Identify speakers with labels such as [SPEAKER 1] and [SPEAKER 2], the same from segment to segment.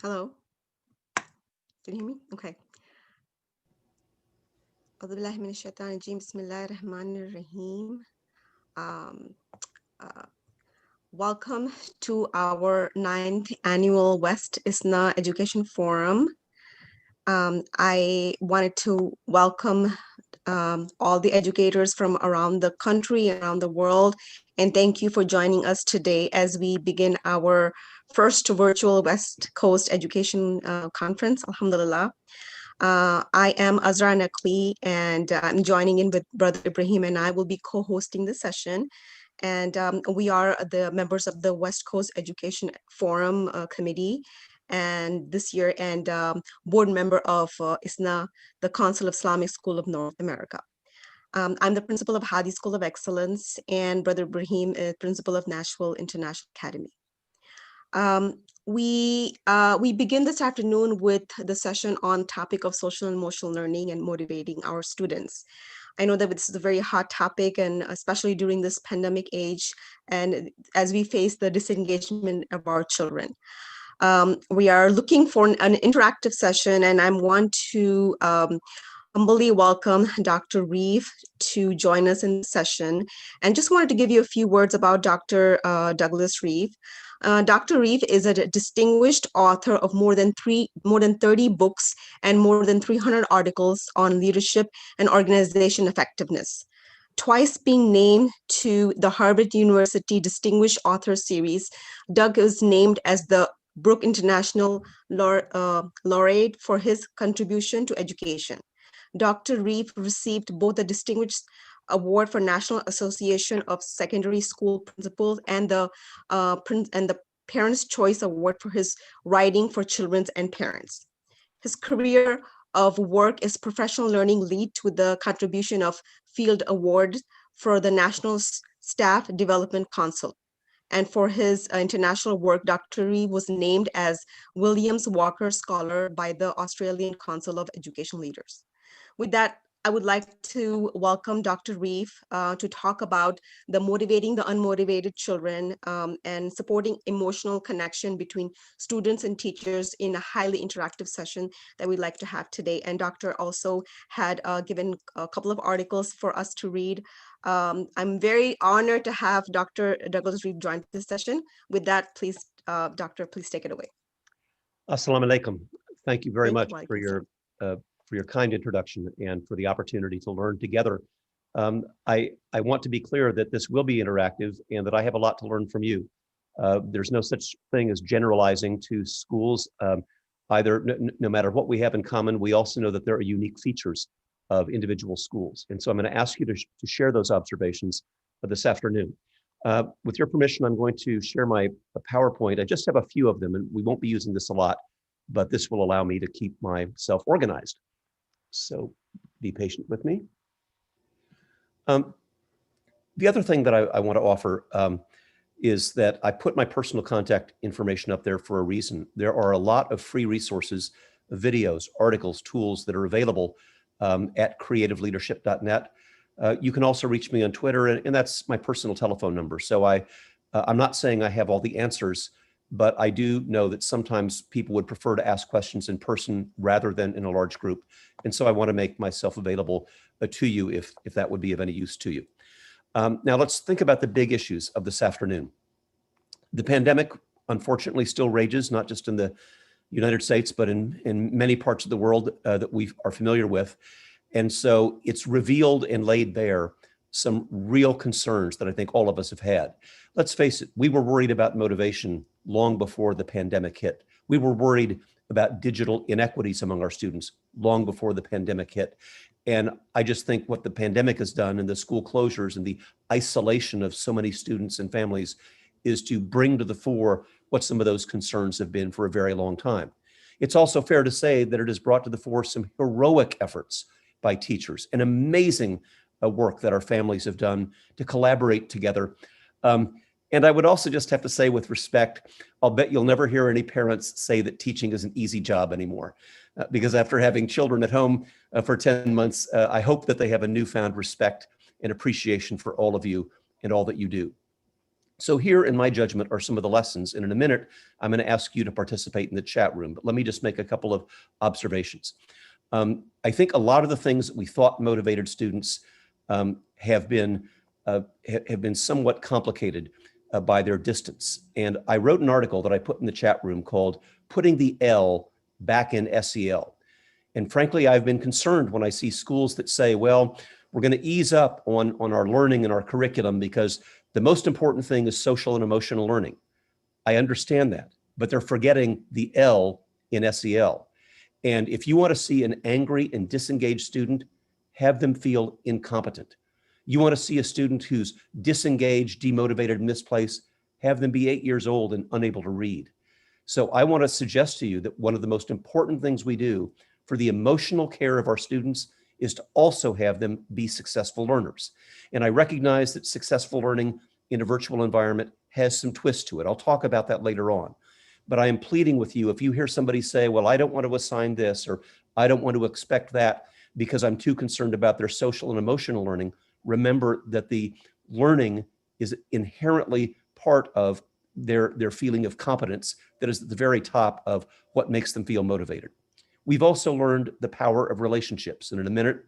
[SPEAKER 1] Hello, can you hear me? Okay. أعوذ بالله من الشيطان الرجيم بسم الله الرحمن الرحيم. Um, uh, Welcome to our 9th annual West ISNA Education Forum. I wanted to welcome all the educators from around the country, around the world, and thank you for joining us today as we begin our first virtual West Coast Education Conference, alhamdulillah. I am Azra Naqvi, and I'm joining in with Brother Ibrahim, and I will be co-hosting the session. And we are the members of the West Coast Education Forum Committee, and this year, and board member of ISNA, the Council of Islamic School of North America. I'm the principal of Hadi School of Excellence, and Brother Ibrahim is principal of Nashville International Academy. We begin this afternoon with the session on topic of social and emotional learning and motivating our students. I know that this is a very hot topic, and especially during this pandemic age, and as we face the disengagement of our children. We are looking for an interactive session, and I want to humbly welcome Dr. Reeve to join us in the session. And just wanted to give you a few words about Dr. Douglas Reeve. Dr. Reeve is a distinguished author of more than 30 books and more than 300 articles on leadership and organization effectiveness. Twice being named to the Harvard University Distinguished Author Series, Doug is named as the Brooke International Laureate for his contribution to education. Dr. Reeve received both the Distinguished Award for National Association of Secondary School Principals and the Parents' Choice Award for his writing for children and parents. His career of work is professional learning lead to the contribution of Field Award for the National Staff Development Council. And for his international work, Dr. Reeve was named as Williams Walker Scholar by the Australian Council of Education Leaders. With that, I would like to welcome Dr. Reeve to talk about the motivating the unmotivated children and supporting emotional connection between students and teachers in a highly interactive session that we'd like to have today. And Dr. also had given a couple of articles for us to read. I'm very honored to have Dr. Douglas Reeve join this session. With that, please, Doctor, please take it away.
[SPEAKER 2] Assalamu alaikum. Thank you very much for your kind introduction and for the opportunity to learn together. I want to be clear that this will be interactive and that I have a lot to learn from you. There's no such thing as generalizing to schools, no matter what we have in common. We also know that there are unique features of individual schools. And so I'm going to ask you to share those observations this afternoon. With your permission, I'm going to share my PowerPoint. I just have a few of them, and we won't be using this a lot, but this will allow me to keep myself organized. So be patient with me. The other thing that I want to offer is that I put my personal contact information up there for a reason. There are a lot of free resources, videos, articles, tools that are available at creativeleadership.net. You can also reach me on Twitter, and that's my personal telephone number. So I'm not saying I have all the answers, but I do know that sometimes people would prefer to ask questions in person rather than in a large group. And so I want to make myself available to you if that would be of any use to you. Now let's think about the big issues of this afternoon. The pandemic, unfortunately, still rages, not just in the United States, but in many parts of the world that we are familiar with. And so it's revealed and laid bare some real concerns that I think all of us have had. Let's face it, we were worried about motivation long before the pandemic hit. We were worried about digital inequities among our students long before the pandemic hit. And I just think what the pandemic has done and the school closures and the isolation of so many students and families is to bring to the fore what some of those concerns have been for a very long time. It's also fair to say that it has brought to the fore some heroic efforts by teachers, an amazing work that our families have done to collaborate together. And I would also just have to say, with respect, I'll bet you'll never hear any parents say that teaching is an easy job anymore. Because after having children at home for 10 months, I hope that they have a newfound respect and appreciation for all of you and all that you do. So here, in my judgment, are some of the lessons. And in a minute, I'm going to ask you to participate in the chat room. But let me just make a couple of observations. I think a lot of the things that we thought motivated students have been somewhat complicated by their distance. And I wrote an article that I put in the chat room called "Putting the L Back in SEL." And frankly, I've been concerned when I see schools that say, well, we're going to ease up on our learning and our curriculum because the most important thing is social and emotional learning. I understand that, but they're forgetting the L in SEL. And if you want to see an angry and disengaged student, have them feel incompetent. You want to see a student who's disengaged, demotivated, misplaced, have them be 8 years old and unable to read. So I want to suggest to you that one of the most important things we do for the emotional care of our students is to also have them be successful learners. And I recognize that successful learning in a virtual environment has some twist to it. I'll talk about that later on. But I am pleading with you, if you hear somebody say, well, I don't want to assign this, or I don't want to expect that because I'm too concerned about their social and emotional learning, remember that the learning is inherently part of their feeling of competence that is at the very top of what makes them feel motivated. We've also learned the power of relationships. And in a minute,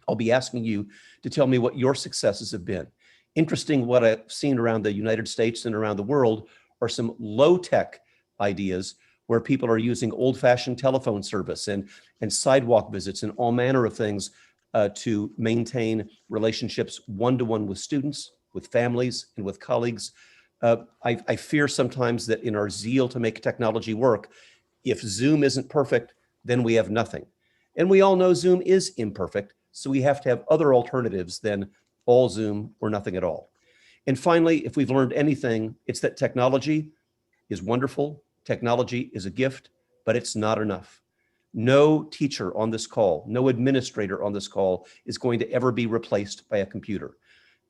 [SPEAKER 2] I'll be asking you to tell me what your successes have been. Interesting, what I've seen around the United States and around the world are some low-tech ideas where people are using old-fashioned telephone service and sidewalk visits and all manner of things to maintain relationships one-to-one with students, with families, and with colleagues. I fear sometimes that in our zeal to make technology work, if Zoom isn't perfect, then we have nothing. And we all know Zoom is imperfect, so we have to have other alternatives than all Zoom or nothing at all. And finally, if we've learned anything, it's that technology is wonderful. Technology is a gift, but it's not enough. No teacher on this call, no administrator on this call is going to ever be replaced by a computer.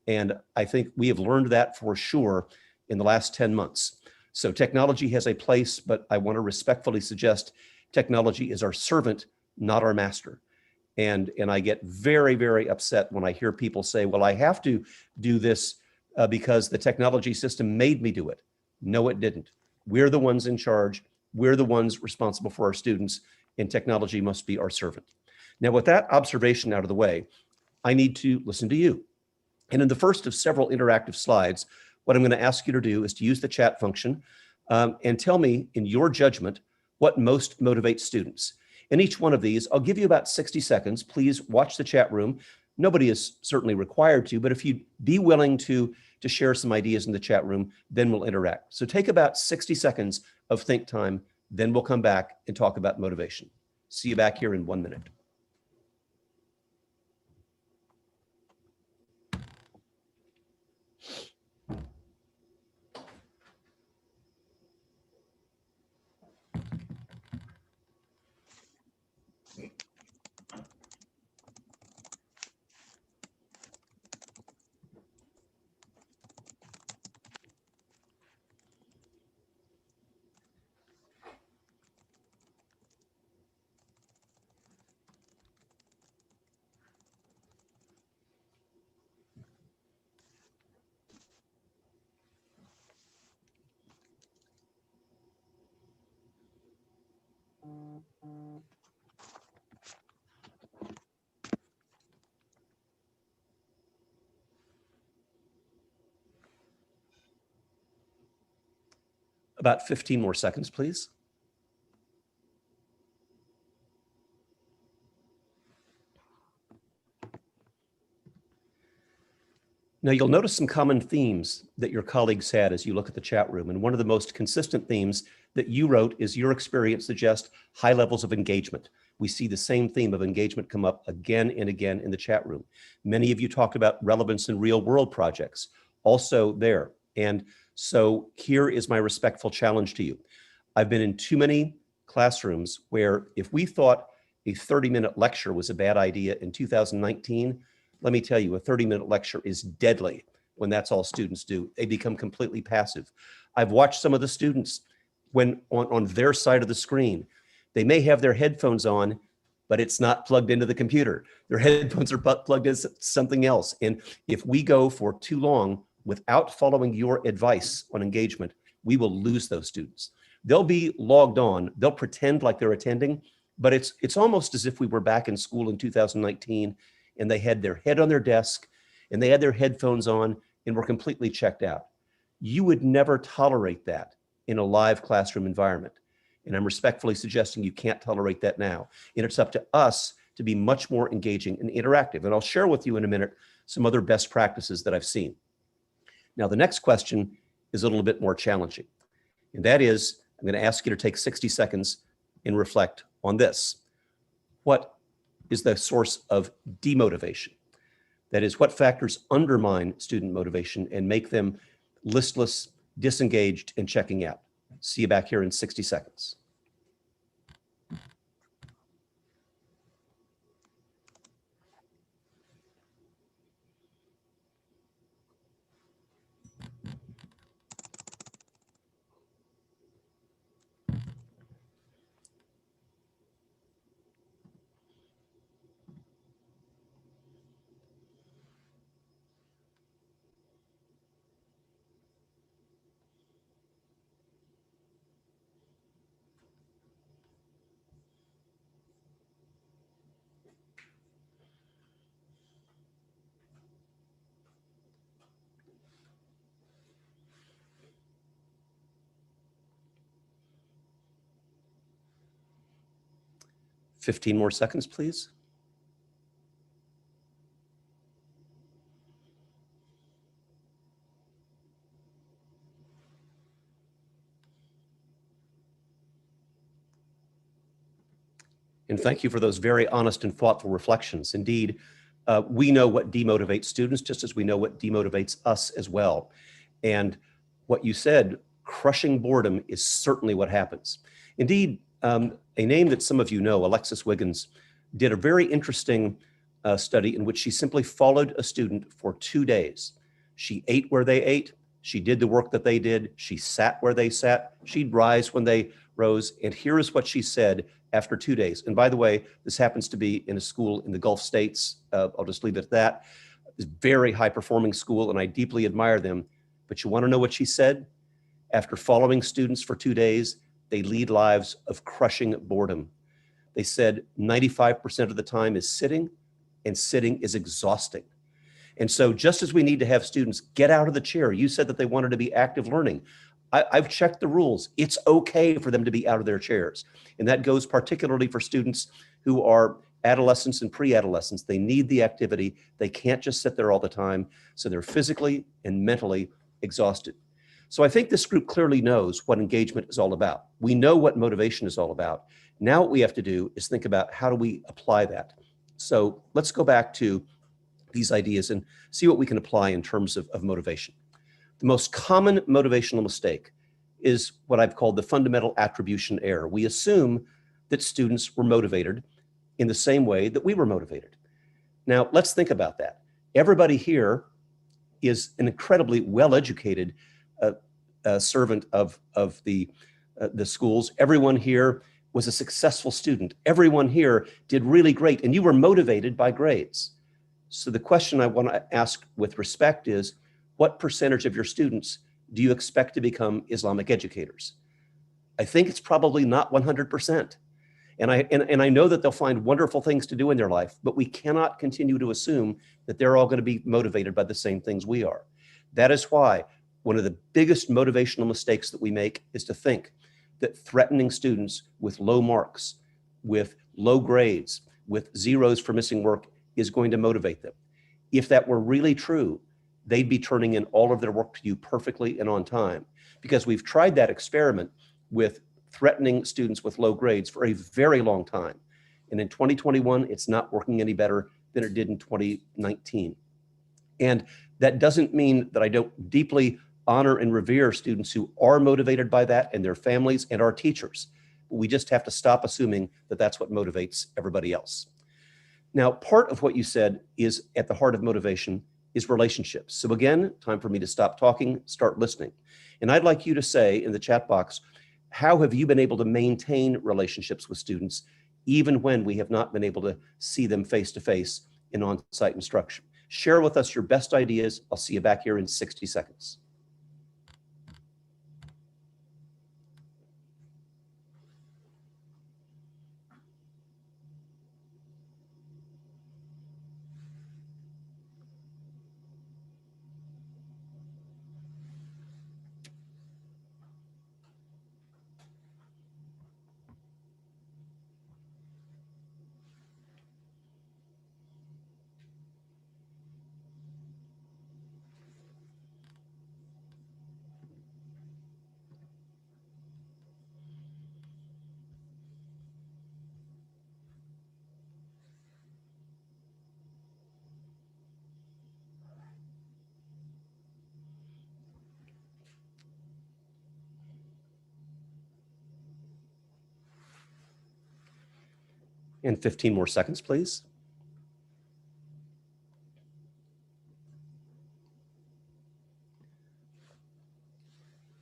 [SPEAKER 2] And I think we have learned that for sure in the last 10 months. So technology has a place, but I want to respectfully suggest technology is our servant, not our master. And I get very, very upset when I hear people say, well, I have to do this because the technology system made me do it. No, it didn't. We're the ones in charge. We're the ones responsible for our students, and technology must be our servant. Now, with that observation out of the way, I need to listen to you. And in the first of several interactive slides, what I'm going to ask you to do is to use the chat function and tell me, in your judgment, what most motivates students. In each one of these, I'll give you about 60 seconds. Please watch the chat room. Nobody is certainly required to, but if you'd be willing to share some ideas in the chat room, then we'll interact. So take about 60 seconds of think time, then we'll come back and talk about motivation. See you back here in 1 minute. About 15 more seconds, please. Now, you'll notice some common themes that your colleagues had as you look at the chat room. And one of the most consistent themes that you wrote is your experience suggests high levels of engagement. We see the same theme of engagement come up again and again in the chat room. Many of you talked about relevance in real world projects, also there. And so here is my respectful challenge to you. I've been in too many classrooms where if we thought a 30-minute lecture was a bad idea in 2019, let me tell you, a 30-minute lecture is deadly when that's all students do. They become completely passive. I've watched some of the students when on their side of the screen, they may have their headphones on, but it's not plugged into the computer. Their headphones are plugged into something else. And if we go for too long without following your advice on engagement, we will lose those students. They'll be logged on, they'll pretend like they're attending, but it's almost as if we were back in school in 2019 and they had their head on their desk and they had their headphones on and were completely checked out. You would never tolerate that in a live classroom environment. And I'm respectfully suggesting you can't tolerate that now. And it's up to us to be much more engaging and interactive. And I'll share with you in a minute some other best practices that I've seen. Now, the next question is a little bit more challenging. And that is, I'm going to ask you to take 60 seconds and reflect on this. What is the source of demotivation? That is, what factors undermine student motivation and make them listless, disengaged, and checking out? See you back here in 60 seconds. Fifteen more seconds, please. And thank you for those very honest and thoughtful reflections. Indeed, we know what demotivates students just as we know what demotivates us as well. And what you said, crushing boredom, is certainly what happens. Indeed, a name that some of you know, Alexis Wiggins, did a very interesting study in which she simply followed a student for 2 days. She ate where they ate. She did the work that they did. She sat where they sat. She'd rise when they rose. And here is what she said after 2 days. And by the way, this happens to be in a school in the Gulf States. I'll just leave it at that. It's a very high performing school and I deeply admire them. But you want to know what she said? After following students for 2 days, they lead lives of crushing boredom. They said 95% of the time is sitting, and sitting is exhausting. And so just as we need to have students get out of the chair, you said that they wanted to be active learning. I've checked the rules. It's okay for them to be out of their chairs. And that goes particularly for students who are adolescents and pre-adolescents. They need the activity. They can't just sit there all the time. So they're physically and mentally exhausted. So I think this group clearly knows what engagement is all about. We know what motivation is all about. Now what we have to do is think about how do we apply that. So let's go back to these ideas and see what we can apply in terms of motivation. The most common motivational mistake is what I've called the fundamental attribution error. We assume that students were motivated in the same way that we were motivated. Now, let's think about that. Everybody here is an incredibly well-educated servant of the schools. Everyone here was a successful student. Everyone here did really great, and you were motivated by grades. So the question I want to ask with respect is, what percentage of your students do you expect to become Islamic educators? I think it's probably not 100%. And I know that they'll find wonderful things to do in their life, but we cannot continue to assume that they're all going to be motivated by the same things we are. That is why one of the biggest motivational mistakes that we make is to think that threatening students with low marks, with low grades, with zeros for missing work is going to motivate them. If that were really true, they'd be turning in all of their work to you perfectly and on time, because we've tried that experiment with threatening students with low grades for a very long time. And in 2021, it's not working any better than it did in 2019. And that doesn't mean that I don't deeply honor and revere students who are motivated by that and their families and our teachers. We just have to stop assuming that that's what motivates everybody else. Now, part of what you said is at the heart of motivation is relationships. So again, time for me to stop talking, start listening. And I'd like you to say in the chat box, how have you been able to maintain relationships with students even when we have not been able to see them face to face in on-site instruction? Share with us your best ideas. I'll see you back here in 60 seconds. And 15 more seconds, please.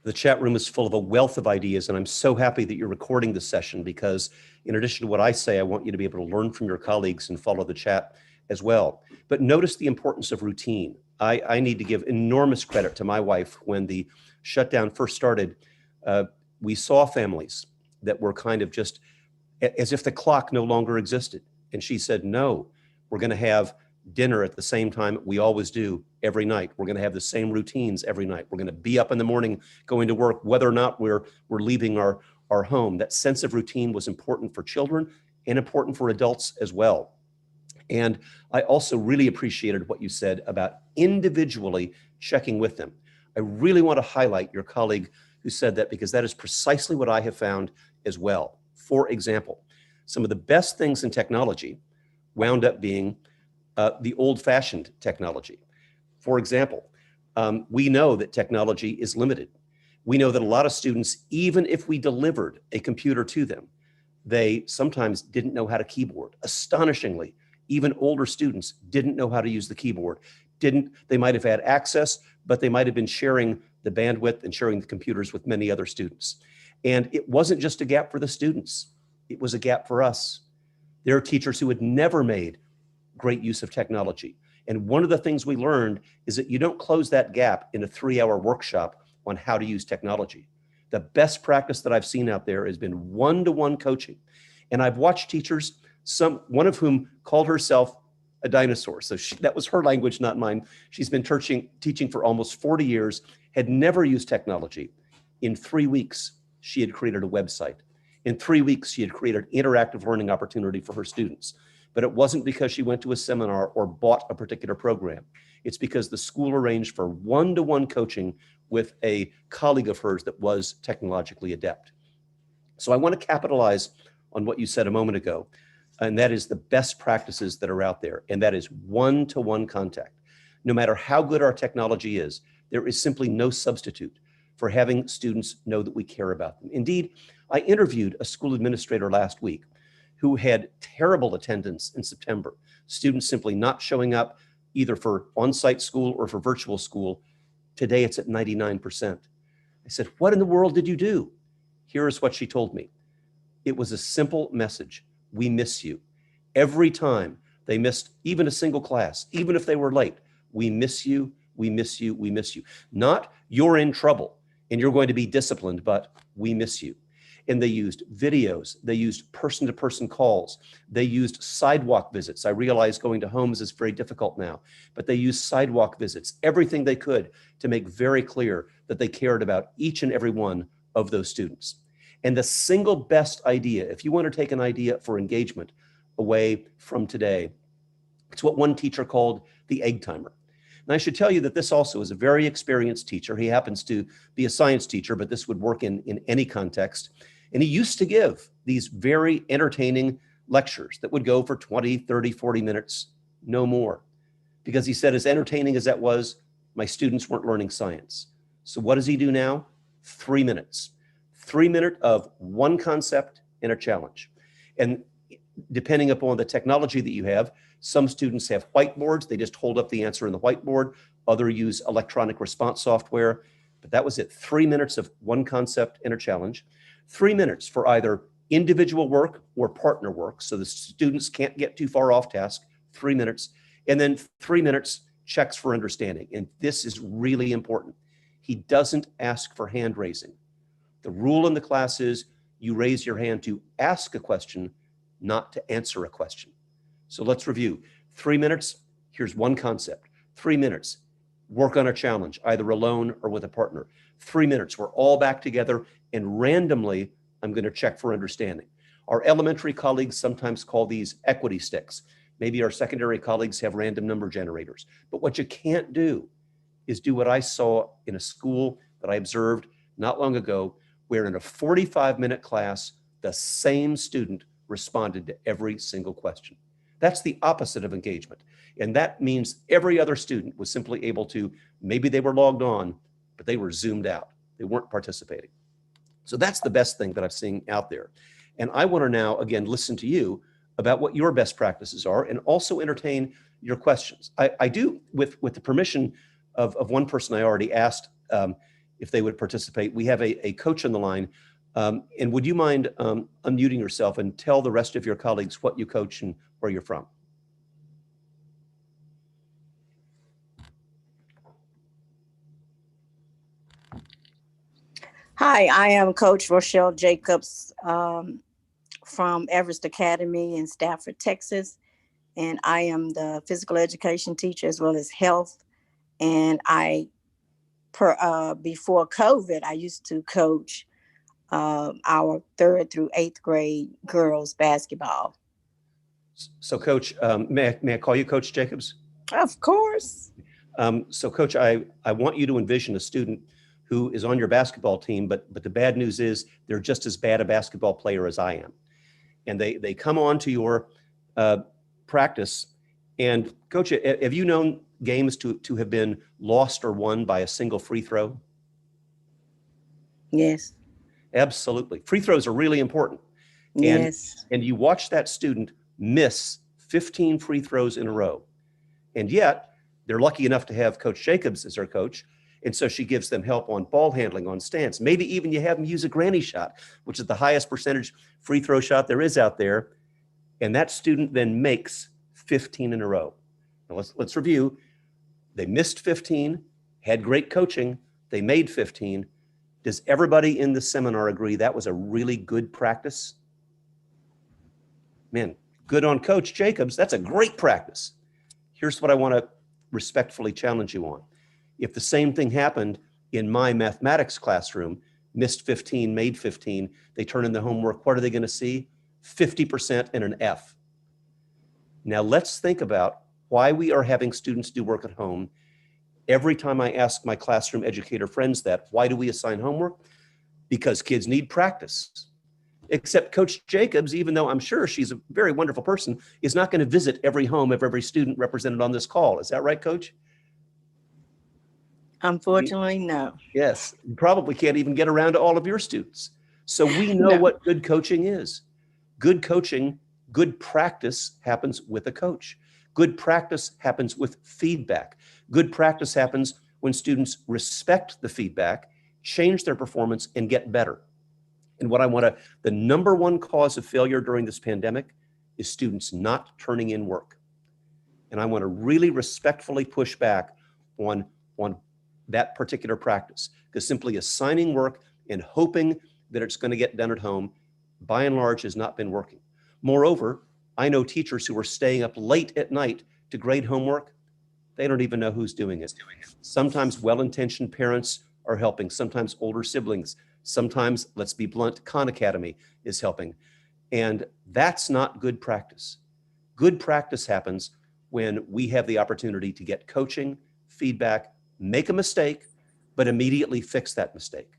[SPEAKER 2] The chat room is full of a wealth of ideas, and I'm so happy that you're recording this session because in addition to what I say, I want you to be able to learn from your colleagues and follow the chat as well. But notice the importance of routine. I need to give enormous credit to my wife. When the shutdown first started, we saw families that were kind of just as if the clock no longer existed. And she said, no, we're going to have dinner at the same time we always do every night. We're going to have the same routines every night. We're going to be up in the morning going to work, whether or not we're leaving our home. That sense of routine was important for children and important for adults as well. And I also really appreciated what you said about individually checking with them. I really want to highlight your colleague who said that, because that is precisely what I have found as well. For example, some of the best things in technology wound up being the old-fashioned technology. For example, we know that technology is limited. We know that a lot of students, even if we delivered a computer to them, they sometimes didn't know how to keyboard. Astonishingly, even older students didn't know how to use the keyboard. They might have had access, but they might have been sharing the bandwidth and sharing the computers with many other students. And it wasn't just a gap for the students, it was a gap for us. There are teachers who had never made great use of technology. And one of the things we learned is that you don't close that gap in a 3-hour workshop on how to use technology. The best practice that I've seen out there has been one-to-one coaching. And I've watched teachers, one of whom called herself a dinosaur. So that was her language, not mine. She's been teaching for almost 40 years, had never used technology. In 3 weeks, she had created a website. In 3 weeks, she had created an interactive learning opportunity for her students. But it wasn't because she went to a seminar or bought a particular program. It's because the school arranged for one-to-one coaching with a colleague of hers that was technologically adept. So I want to capitalize on what you said a moment ago, and that is the best practices that are out there, and that is one-to-one contact. No matter how good our technology is, there is simply no substitute for having students know that we care about them. Indeed, I interviewed a school administrator last week who had terrible attendance in September, students simply not showing up either for on-site school or for virtual school. Today it's at 99%. I said, what in the world did you do? Here is what she told me. It was a simple message. We miss you. Every time they missed even a single class, even if they were late, we miss you, we miss you, we miss you. Not you're in trouble and you're going to be disciplined, but we miss you. And they used videos, they used person-to-person calls, they used sidewalk visits. I realize going to homes is very difficult now, but they used sidewalk visits, everything they could to make very clear that they cared about each and every one of those students. And the single best idea, if you want to take an idea for engagement away from today, it's what one teacher called the egg timer. And I should tell you that this also is a very experienced teacher. He happens to be a science teacher, but this would work in any context. And he used to give these very entertaining lectures that would go for 20, 30, 40 minutes, no more. Because he said, as entertaining as that was, my students weren't learning science. So what does he do now? 3 minutes. 3 minutes of one concept and a challenge. And depending upon the technology that you have, some students have whiteboards. They just hold up the answer in the whiteboard. Others use electronic response software. But that was it. 3 minutes of one concept and a challenge. 3 minutes for either individual work or partner work, so the students can't get too far off task, 3 minutes, And then 3 minutes checks for understanding. And this is really important. He doesn't ask for hand raising. The rule in the class is you raise your hand to ask a question, not to answer a question. So let's review. 3 minutes, here's one concept. 3 minutes, work on a challenge, either alone or with a partner. 3 minutes, we're all back together, and randomly, I'm going to check for understanding. Our elementary colleagues sometimes call these equity sticks. Maybe our secondary colleagues have random number generators. But what you can't do is do what I saw in a school that I observed not long ago, where in a 45-minute class, the same student responded to every single question. That's the opposite of engagement. And that means every other student was simply able to, maybe they were logged on, but they were zoomed out. They weren't participating. So that's the best thing that I've seen out there. And I want to now, again, listen to you about what your best practices are and also entertain your questions. I do, with the permission of one person I already asked if they would participate. We have a coach on the line. And would you mind unmuting yourself and tell the rest of your colleagues what you coach and where you're from?
[SPEAKER 3] Hi, I am Coach Rochelle Jacobs from Everest Academy in Stafford, Texas. And I am the physical education teacher as well as health. And before COVID, I used to coach our 3rd through 8th grade girls basketball.
[SPEAKER 2] So Coach, may I call you Coach Jacobs?
[SPEAKER 3] Of course.
[SPEAKER 2] So Coach, I want you to envision a student who is on your basketball team, but the bad news is they're just as bad a basketball player as I am. And they come on to your practice. And Coach, have you known games to have been lost or won by a single free throw?
[SPEAKER 3] Yes.
[SPEAKER 2] Absolutely. Free throws are really important.
[SPEAKER 3] Yes.
[SPEAKER 2] And you watch that student miss 15 free throws in a row. And yet they're lucky enough to have Coach Jacobs as their coach. And so she gives them help on ball handling, on stance. Maybe even you have them use a granny shot, which is the highest percentage free throw shot there is out there. And that student then makes 15 in a row. Now let's review. They missed 15, had great coaching. They made 15. Does everybody in the seminar agree that was a really good practice? Man, good on Coach Jacobs. That's a great practice. Here's what I want to respectfully challenge you on. If the same thing happened in my mathematics classroom, missed 15, made 15, they turn in the homework, what are they going to see? 50% and an F. Now let's think about why we are having students do work at home. Every time I ask my classroom educator friends that, why do we assign homework? Because kids need practice. Except Coach Jacobs, even though I'm sure she's a very wonderful person, is not going to visit every home of every student represented on this call. Is that right, Coach?
[SPEAKER 3] Unfortunately, no.
[SPEAKER 2] Yes, you probably can't even get around to all of your students. So we know
[SPEAKER 3] No.
[SPEAKER 2] what good coaching is. Good coaching, good practice happens with a coach. Good practice happens with feedback. Good practice happens when students respect the feedback, change their performance, and get better. And the number one cause of failure during this pandemic is students not turning in work. And I want to really respectfully push back on that particular practice, because simply assigning work and hoping that it's going to get done at home, by and large, has not been working. Moreover, I know teachers who are staying up late at night to grade homework. They don't even know who's doing it. Sometimes well-intentioned parents are helping, sometimes older siblings, sometimes, let's be blunt, Khan Academy is helping. And that's not good practice. Good practice happens when we have the opportunity to get coaching, feedback, make a mistake, but immediately fix that mistake.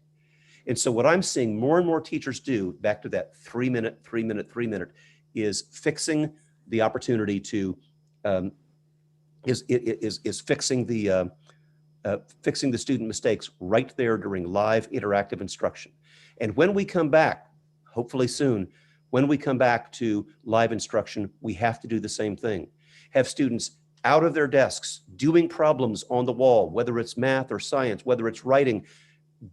[SPEAKER 2] And so what I'm seeing more and more teachers do, back to that 3 minute, is fixing the opportunity to, fixing the student mistakes right there during live interactive instruction. And when we come back, hopefully soon, when we come back to live instruction, we have to do the same thing. Have students out of their desks, doing problems on the wall, whether it's math or science, whether it's writing,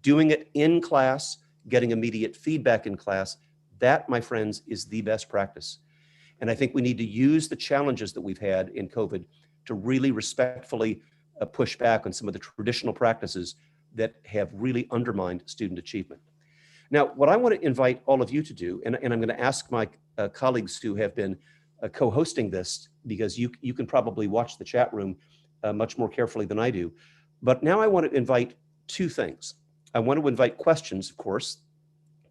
[SPEAKER 2] doing it in class, getting immediate feedback in class. That, my friends, is the best practice. And I think we need to use the challenges that we've had in COVID to really respectfully push back on some of the traditional practices that have really undermined student achievement. Now, what I want to invite all of you to do, and I'm going to ask my colleagues who have been co-hosting this, because you can probably watch the chat room much more carefully than I do. But now I want to invite two things. I want to invite questions, of course,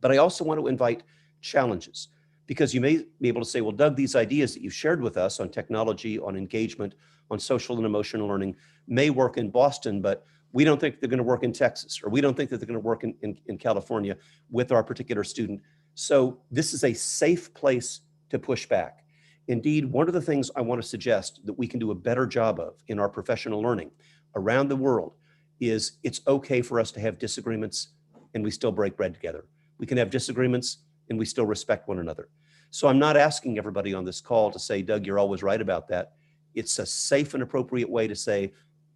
[SPEAKER 2] but I also want to invite challenges, because you may be able to say, well, Doug, these ideas that you've shared with us on technology, on engagement, on social and emotional learning may work in Boston, but we don't think they're going to work in Texas, or we don't think that they're going to work in California with our particular student. So this is a safe place to push back. Indeed, one of the things I want to suggest that we can do a better job of in our professional learning around the world is it's okay for us to have disagreements and we still break bread together. We can have disagreements and we still respect one another. So I'm not asking everybody on this call to say, Doug, you're always right about that. It's a safe and appropriate way to say,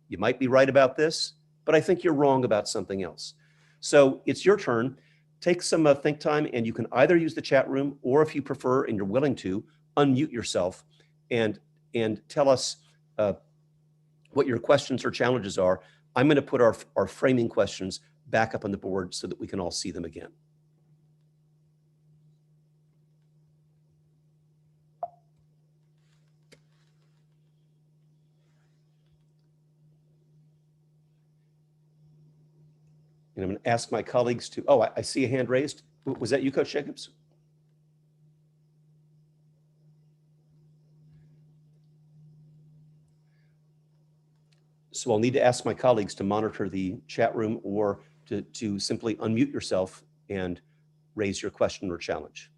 [SPEAKER 2] you might be right about this, but I think you're wrong about something else. So it's your turn. Take some think time, and you can either use the chat room, or if you prefer and you're willing to, unmute yourself and tell us what your questions or challenges are. I'm going to put our framing questions back up on the board so that we can all see them again. And I'm going to ask my colleagues to, oh, I see a hand raised. Was that you, Coach Jacobs? So I'll need to ask my colleagues to monitor the chat room, or to simply unmute yourself and raise your question or challenge.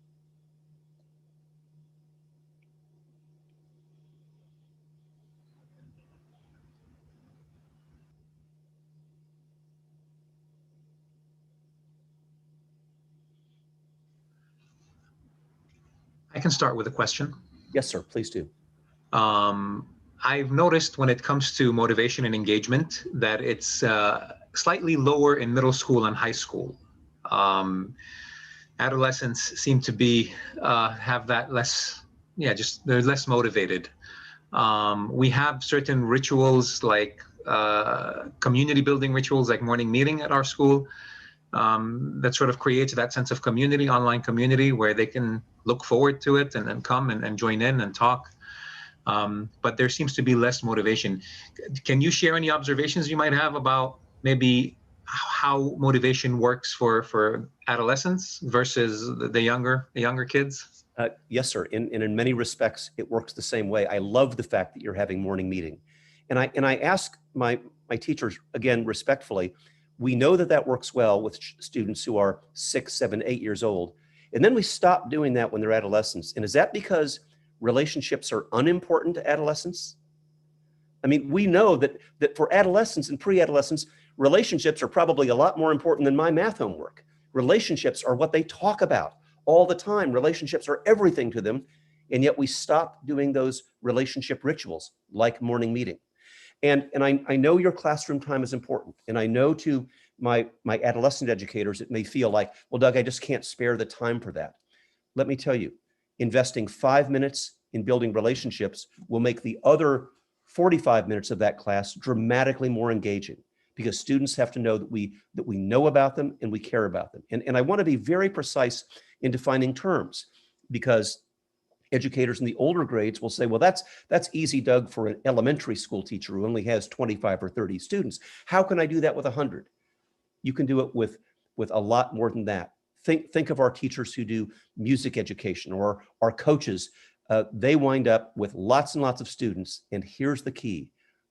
[SPEAKER 4] I can start with a question.
[SPEAKER 2] Yes, sir, please do.
[SPEAKER 4] I've noticed when it comes to motivation and engagement that it's slightly lower in middle school and high school. Adolescents seem to be have that less, just they're less motivated. We have certain rituals like community building rituals, like morning meeting at our school, that sort of creates that sense of community, online community, where they can look forward to it and then come and join in and talk. But there seems to be less motivation. Can you share any observations you might have about maybe how motivation works for adolescents versus the younger kids?
[SPEAKER 2] Yes, sir. And in many respects, it works the same way. I love the fact that you're having morning meeting. And I ask my teachers, again, respectfully, we know that works well with students who are 6, 7, 8 years old. And then we stop doing that when they're adolescents. And is that because relationships are unimportant to adolescents? I mean, we know that for adolescents and pre-adolescents, relationships are probably a lot more important than my math homework. Relationships are what they talk about all the time. Relationships are everything to them. And yet we stop doing those relationship rituals like morning meeting. And I know your classroom time is important. And I know to my adolescent educators, it may feel like, well, Doug, I just can't spare the time for that. Let me tell you, investing 5 minutes in building relationships will make the other 45 minutes of that class dramatically more engaging, because students have to know that we know about them and we care about them. And I want to be very precise in defining terms, because educators in the older grades will say, well, that's easy, Doug, for an elementary school teacher who only has 25 or 30 students. How can I do that with 100? You can do it with a lot more than that. Think of our teachers who do music education, or our coaches. They wind up with lots and lots of students. And here's the key.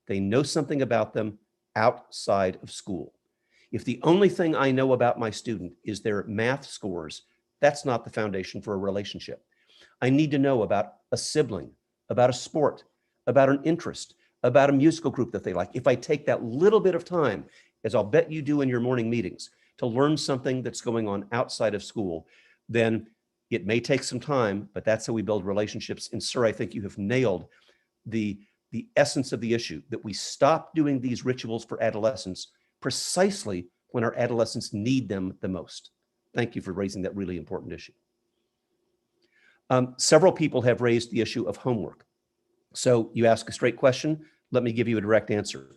[SPEAKER 2] They know something about them outside of school. If the only thing I know about my student is their math scores, that's not the foundation for a relationship. I need to know about a sibling, about a sport, about an interest, about a musical group that they like. If I take that little bit of time, as I'll bet you do in your morning meetings, to learn something that's going on outside of school, then it may take some time, but that's how we build relationships. And sir, I think you have nailed the essence of the issue, that we stop doing these rituals for adolescents precisely when our adolescents need them the most. Thank you for raising that really important issue. Several people have raised the issue of homework. So you ask a straight question, let me give you a direct answer.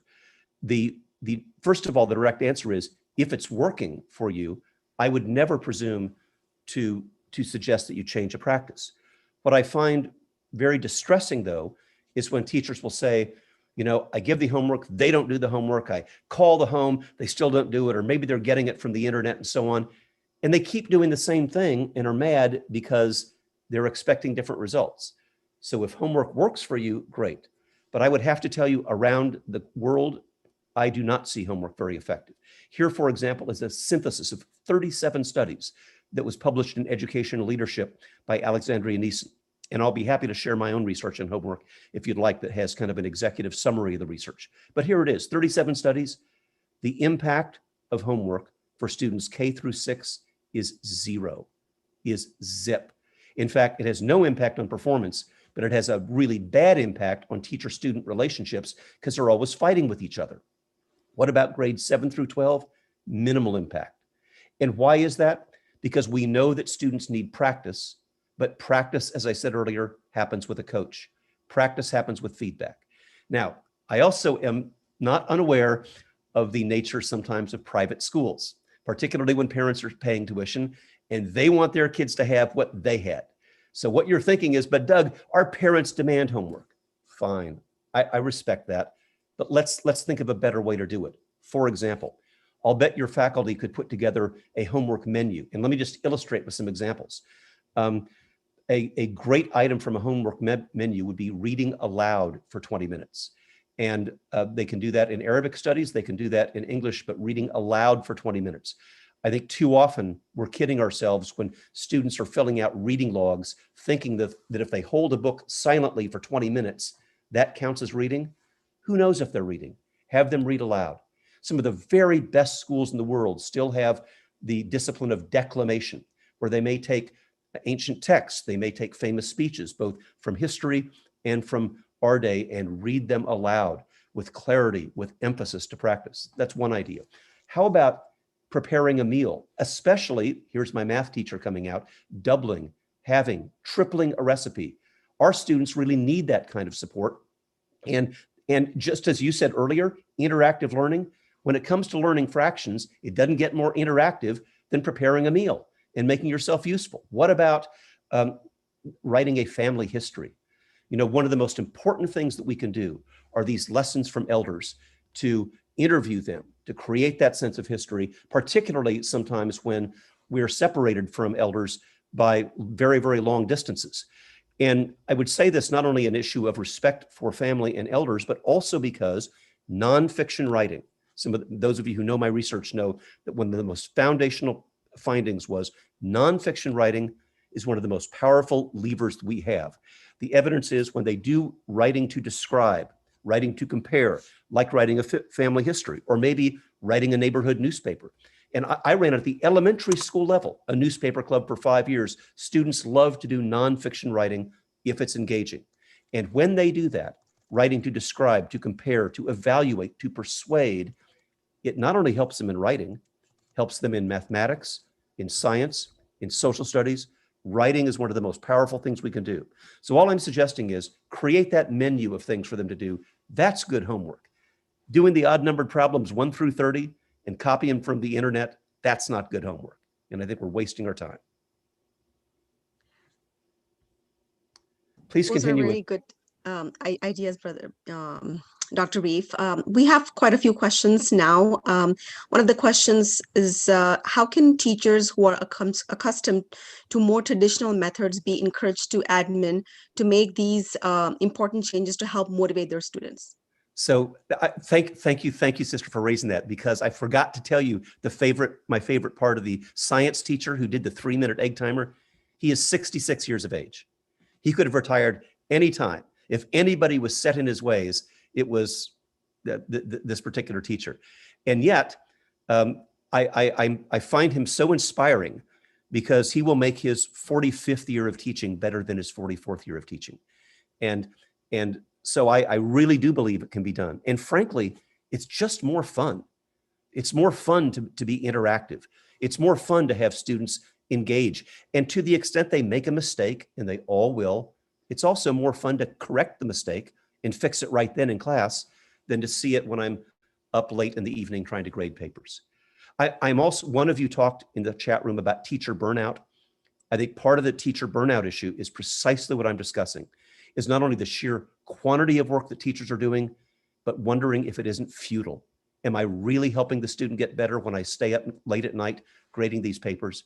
[SPEAKER 2] First of all, the direct answer is, if it's working for you, I would never presume to suggest that you change a practice. What I find very distressing, though, is when teachers will say, I give the homework, they don't do the homework, I call the home, they still don't do it, or maybe they're getting it from the internet and so on. And they keep doing the same thing and are mad because they're expecting different results. So if homework works for you, great. But I would have to tell you, around the world, I do not see homework very effective. Here, for example, is a synthesis of 37 studies that was published in Educational Leadership by Alexandria Neeson. And I'll be happy to share my own research on homework if you'd like, that has kind of an executive summary of the research. But here it is, 37 studies. The impact of homework for students K through 6 is zero, is zip. In fact, it has no impact on performance, but it has a really bad impact on teacher-student relationships because they're always fighting with each other. What about grades 7 through 12? Minimal impact. And why is that? Because we know that students need practice, but practice, as I said earlier, happens with a coach. Practice happens with feedback. Now, I also am not unaware of the nature sometimes of private schools, particularly when parents are paying tuition and they want their kids to have what they had. So what you're thinking is, but Doug, our parents demand homework. Fine, I respect that. But let's think of a better way to do it. For example, I'll bet your faculty could put together a homework menu. And let me just illustrate with some examples. A great item from a homework menu would be reading aloud for 20 minutes. And they can do that in Arabic studies, they can do that in English, but reading aloud for 20 minutes. I think too often we're kidding ourselves when students are filling out reading logs, thinking that if they hold a book silently for 20 minutes, that counts as reading. Who knows if they're reading? Have them read aloud. Some of the very best schools in the world still have the discipline of declamation, where they may take ancient texts, they may take famous speeches, both from history and from our day, and read them aloud with clarity, with emphasis to practice. That's one idea. How about preparing a meal, especially, here's my math teacher coming out, doubling, halving, tripling a recipe. Our students really need that kind of support. And just as you said earlier, interactive learning, when it comes to learning fractions, it doesn't get more interactive than preparing a meal and making yourself useful. What about writing a family history? One of the most important things that we can do are these lessons from elders, to interview them, to create that sense of history, particularly sometimes when we're separated from elders by very, very long distances. And I would say this not only an issue of respect for family and elders, but also because nonfiction writing, those of you who know my research know that one of the most foundational findings was nonfiction writing is one of the most powerful levers we have. The evidence is when they do writing to describe, writing to compare, like writing a family history, or maybe writing a neighborhood newspaper. And I ran at the elementary school level, a newspaper club for 5 years. Students love to do nonfiction writing if it's engaging. And when they do that, writing to describe, to compare, to evaluate, to persuade, it not only helps them in writing, helps them in mathematics, in science, in social studies. Writing is one of the most powerful things we can do. So all I'm suggesting is create that menu of things for them to do. That's good homework. Doing the odd-numbered problems 1 through 30 and copying from the internet, that's not good homework. And I think we're wasting our time. Please
[SPEAKER 1] Those
[SPEAKER 2] continue
[SPEAKER 1] are very good ideas, brother. Dr. Reef. We have quite a few questions now. One of the questions is, how can teachers who are accustomed to more traditional methods be encouraged to admin to make these important changes to help motivate their students?
[SPEAKER 2] So thank you, sister, for raising that, because I forgot to tell you my favorite part of the science teacher who did the 3-minute egg timer. He is 66 years of age. He could have retired anytime. If anybody was set in his ways, it was this particular teacher. And yet, I find him so inspiring because he will make his 45th year of teaching better than his 44th year of teaching. And so I really do believe it can be done. And frankly, it's just more fun. It's more fun to be interactive. It's more fun to have students engage. And to the extent they make a mistake, and they all will, it's also more fun to correct the mistake and fix it right then in class than to see it when I'm up late in the evening trying to grade papers. I'm also, one of you talked in the chat room about teacher burnout. I think part of the teacher burnout issue is precisely what I'm discussing, is not only the sheer quantity of work that teachers are doing, but wondering if it isn't futile. Am I really helping the student get better when I stay up late at night grading these papers?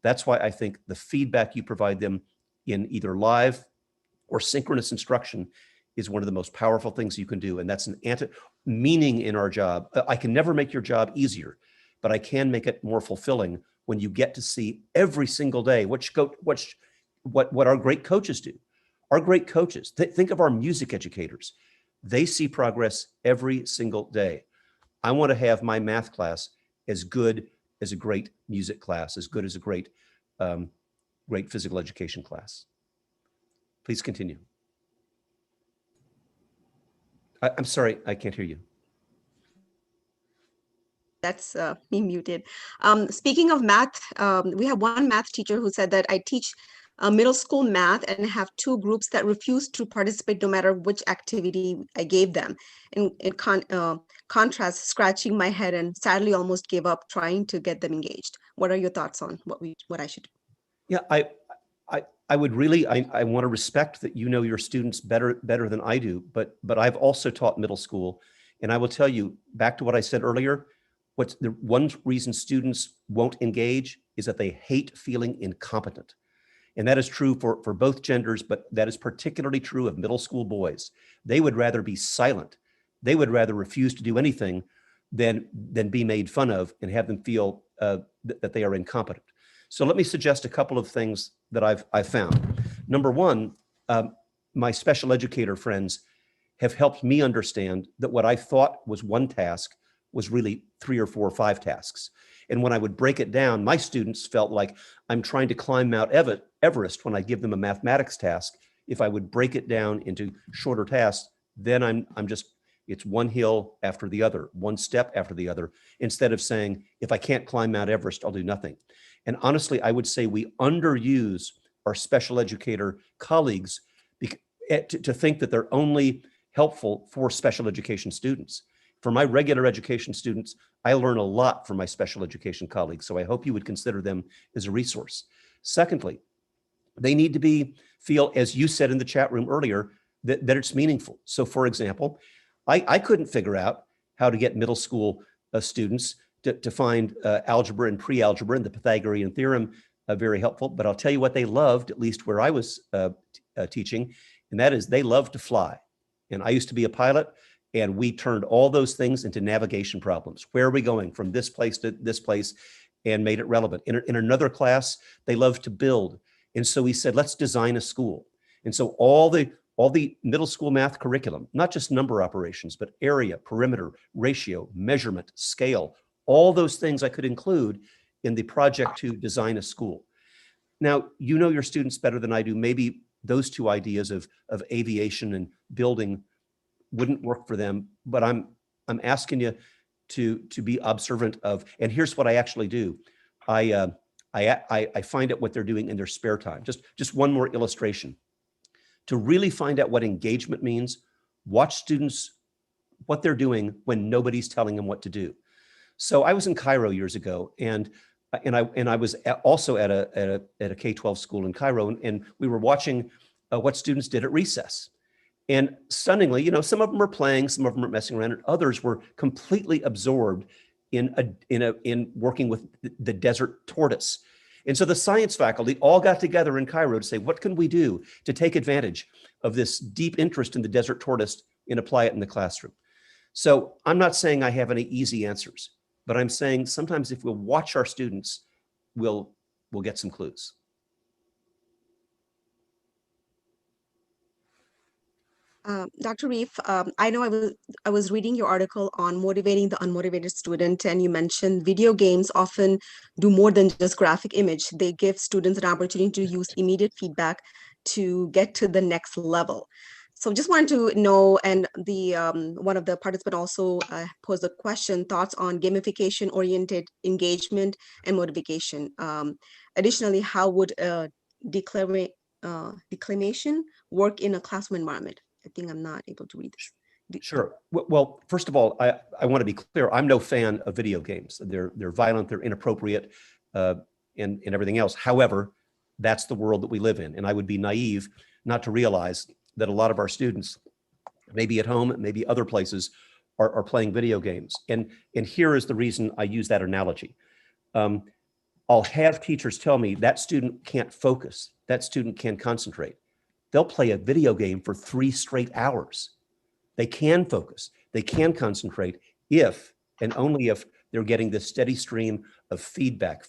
[SPEAKER 2] That's why I think the feedback you provide them in either live or synchronous instruction is one of the most powerful things you can do. And that's an meaning in our job. I can never make your job easier, but I can make it more fulfilling when you get to see every single day what our great coaches do. Our great coaches, think of our music educators. They see progress every single day. I want to have my math class as good as a great music class, as good as a great physical education class. Please continue. I'm sorry, I can't hear you.
[SPEAKER 1] That's me muted. Speaking of math, we have one math teacher who said that I teach middle school math and have two groups that refuse to participate no matter which activity I gave them. In contrast, scratching my head and sadly almost gave up trying to get them engaged. What are your thoughts on what I should do?
[SPEAKER 2] Yeah, I would really, I want to respect that you know your students better than I do, but I've also taught middle school, and I will tell you, back to what I said earlier, what's the one reason students won't engage is that they hate feeling incompetent. And that is true for both genders, but that is particularly true of middle school boys. They would rather be silent. They would rather refuse to do anything than be made fun of and have them feel that they are incompetent. So let me suggest a couple of things that I've found. Number one, my special educator friends have helped me understand that what I thought was one task was really 3 or 4 or 5 tasks. And when I would break it down, my students felt like I'm trying to climb Mount Everest when I give them a mathematics task. If I would break it down into shorter tasks, then it's one hill after the other, one step after the other, instead of saying, if I can't climb Mount Everest, I'll do nothing. And honestly, I would say we underuse our special educator colleagues to think that they're only helpful for special education students. For my regular education students, I learn a lot from my special education colleagues, so I hope you would consider them as a resource. Secondly, they need to feel, as you said in the chat room earlier, that it's meaningful. So for example, I couldn't figure out how to get middle school students to find algebra and pre-algebra and the Pythagorean theorem very helpful, but I'll tell you what they loved, at least where I was teaching, and that is they loved to fly. And I used to be a pilot, and we turned all those things into navigation problems. Where are we going from this place to this place, and made it relevant. In another class, they loved to build. And so we said, let's design a school. And so all the middle school math curriculum, not just number operations, but area, perimeter, ratio, measurement, scale, all those things I could include in the project to design a school. Now, you know your students better than I do. Maybe those two ideas of aviation and building wouldn't work for them, but I'm asking you to be observant of, and here's what I actually do. I find out what they're doing in their spare time. Just one more illustration. To really find out what engagement means, watch students, what they're doing when nobody's telling them what to do. So I was in Cairo years ago, and I was also at a K-12 school in Cairo, and we were watching what students did at recess. And stunningly, you know, some of them were playing, some of them were messing around, and others were completely absorbed in working with the desert tortoise. And so the science faculty all got together in Cairo to say, what can we do to take advantage of this deep interest in the desert tortoise and apply it in the classroom? So I'm not saying I have any easy answers, but I'm saying sometimes if we'll watch our students, we'll get some clues.
[SPEAKER 1] Dr. Reef, I know I was reading your article on motivating the unmotivated student, and you mentioned video games often do more than just graphic image. They give students an opportunity to use immediate feedback to get to the next level. So just wanted to know, and the one of the participants also posed a question, thoughts on gamification-oriented engagement and motivation. Additionally, how would declamation work in a classroom environment? I think I'm not able to read this.
[SPEAKER 2] Sure. Well, first of all, I want to be clear. I'm no fan of video games. They're violent, they're inappropriate, and everything else. However, that's the world that we live in. And I would be naive not to realize that a lot of our students, maybe at home, maybe other places, are playing video games. And here is the reason I use that analogy. I'll have teachers tell me that student can't focus, that student can't concentrate. They'll play a video game for 3 straight hours. They can focus, they can concentrate if and only if they're getting this steady stream of feedback.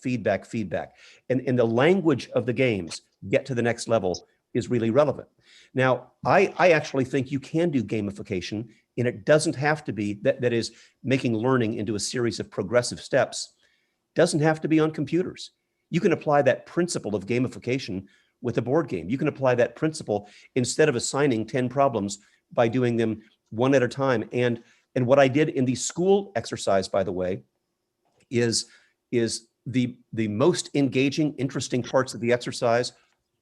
[SPEAKER 2] And the language of the games get to the next level is really relevant. Now, I actually think you can do gamification, and it doesn't have to be, that is making learning into a series of progressive steps, doesn't have to be on computers. You can apply that principle of gamification with a board game. You can apply that principle instead of assigning 10 problems by doing them one at a time. And what I did in the school exercise, by the way, is the most engaging, interesting parts of the exercise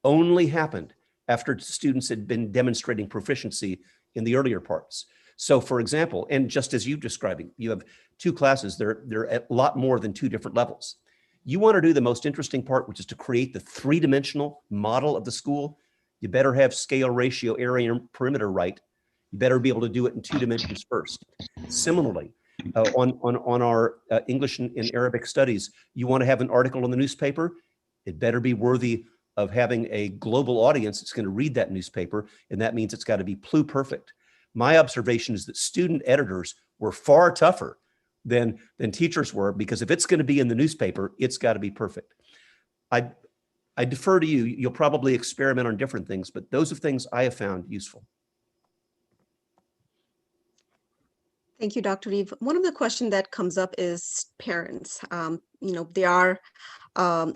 [SPEAKER 2] only happened after students had been demonstrating proficiency in the earlier parts. So for example, and just as you're describing, you have 2 classes, they're at a lot more than 2 different levels. You want to do the most interesting part, which is to create the 3-dimensional model of the school. You better have scale, ratio, area, and perimeter right. You better be able to do it in 2 dimensions first. Similarly, on our English and Arabic studies, you want to have an article in the newspaper. It better be worthy of having a global audience that's going to read that newspaper, and that means it's got to be pluperfect. My observation is that student editors were far tougher than teachers were, because if it's going to be in the newspaper, it's got to be perfect. I defer to you. You'll probably experiment on different things, but those are things I have found useful.
[SPEAKER 1] Thank you, Dr. Reeve. One of the questions that comes up is parents. They are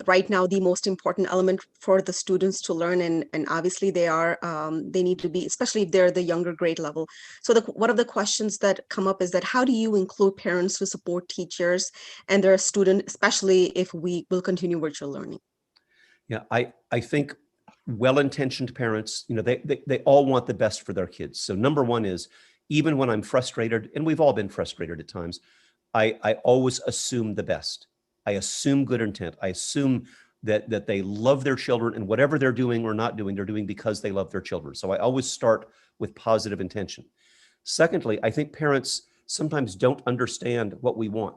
[SPEAKER 1] right now the most important element for the students to learn, and obviously they need to be, especially if they're the younger grade level. So one of the questions that come up is that how do you include parents to support teachers and their student, especially if we will continue virtual learning?
[SPEAKER 2] Yeah, I think well-intentioned parents, they all want the best for their kids. So number one is, even when I'm frustrated, and we've all been frustrated at times, I always assume the best. I assume good intent. I assume that they love their children, and whatever they're doing or not doing, they're doing because they love their children. So I always start with positive intention. Secondly, I think parents sometimes don't understand what we want.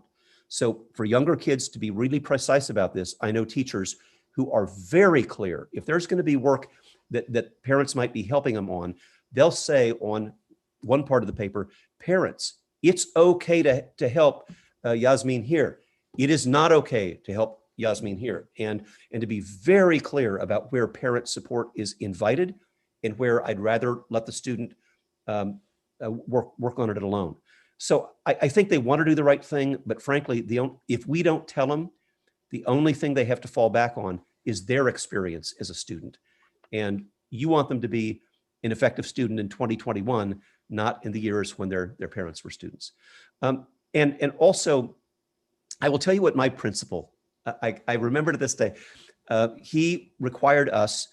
[SPEAKER 2] So for younger kids to be really precise about this, I know teachers who are very clear. If there's going to be work that parents might be helping them on, they'll say on one part of the paper, parents, it's okay to help Yasmin here. It is not okay to help Yasmin here. And to be very clear about where parent support is invited and where I'd rather let the student work on it alone. So I think they want to do the right thing, but frankly, if we don't tell them, the only thing they have to fall back on is their experience as a student. And you want them to be an effective student in 2021, not in the years when their parents were students. And also, I will tell you what my principal, I remember to this day, he required us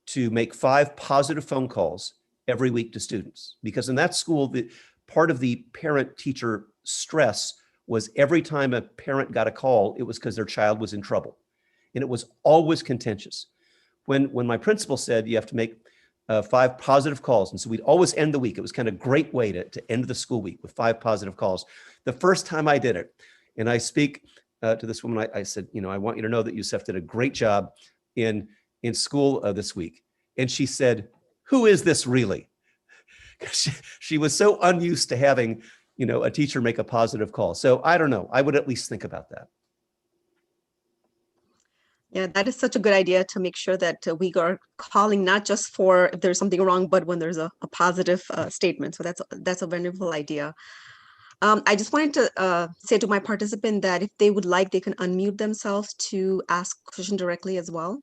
[SPEAKER 2] to make 5 positive phone calls every week to students, because in that school, part of the parent-teacher stress was every time a parent got a call, it was because their child was in trouble. And it was always contentious. When my principal said you have to make 5 positive calls, and so we'd always end the week. It was kind of a great way to end the school week with 5 positive calls. The first time I did it, and I speak to this woman, I said, I want you to know that Youssef did a great job in school this week. And she said, who is this really? She was so unused to having a teacher make a positive call. So I don't know. I would at least think about that.
[SPEAKER 1] Yeah, that is such a good idea, to make sure that we are calling not just for if there's something wrong, but when there's a positive statement. So that's a wonderful idea. I just wanted to say to my participant that if they would like, they can unmute themselves to ask a question directly as well.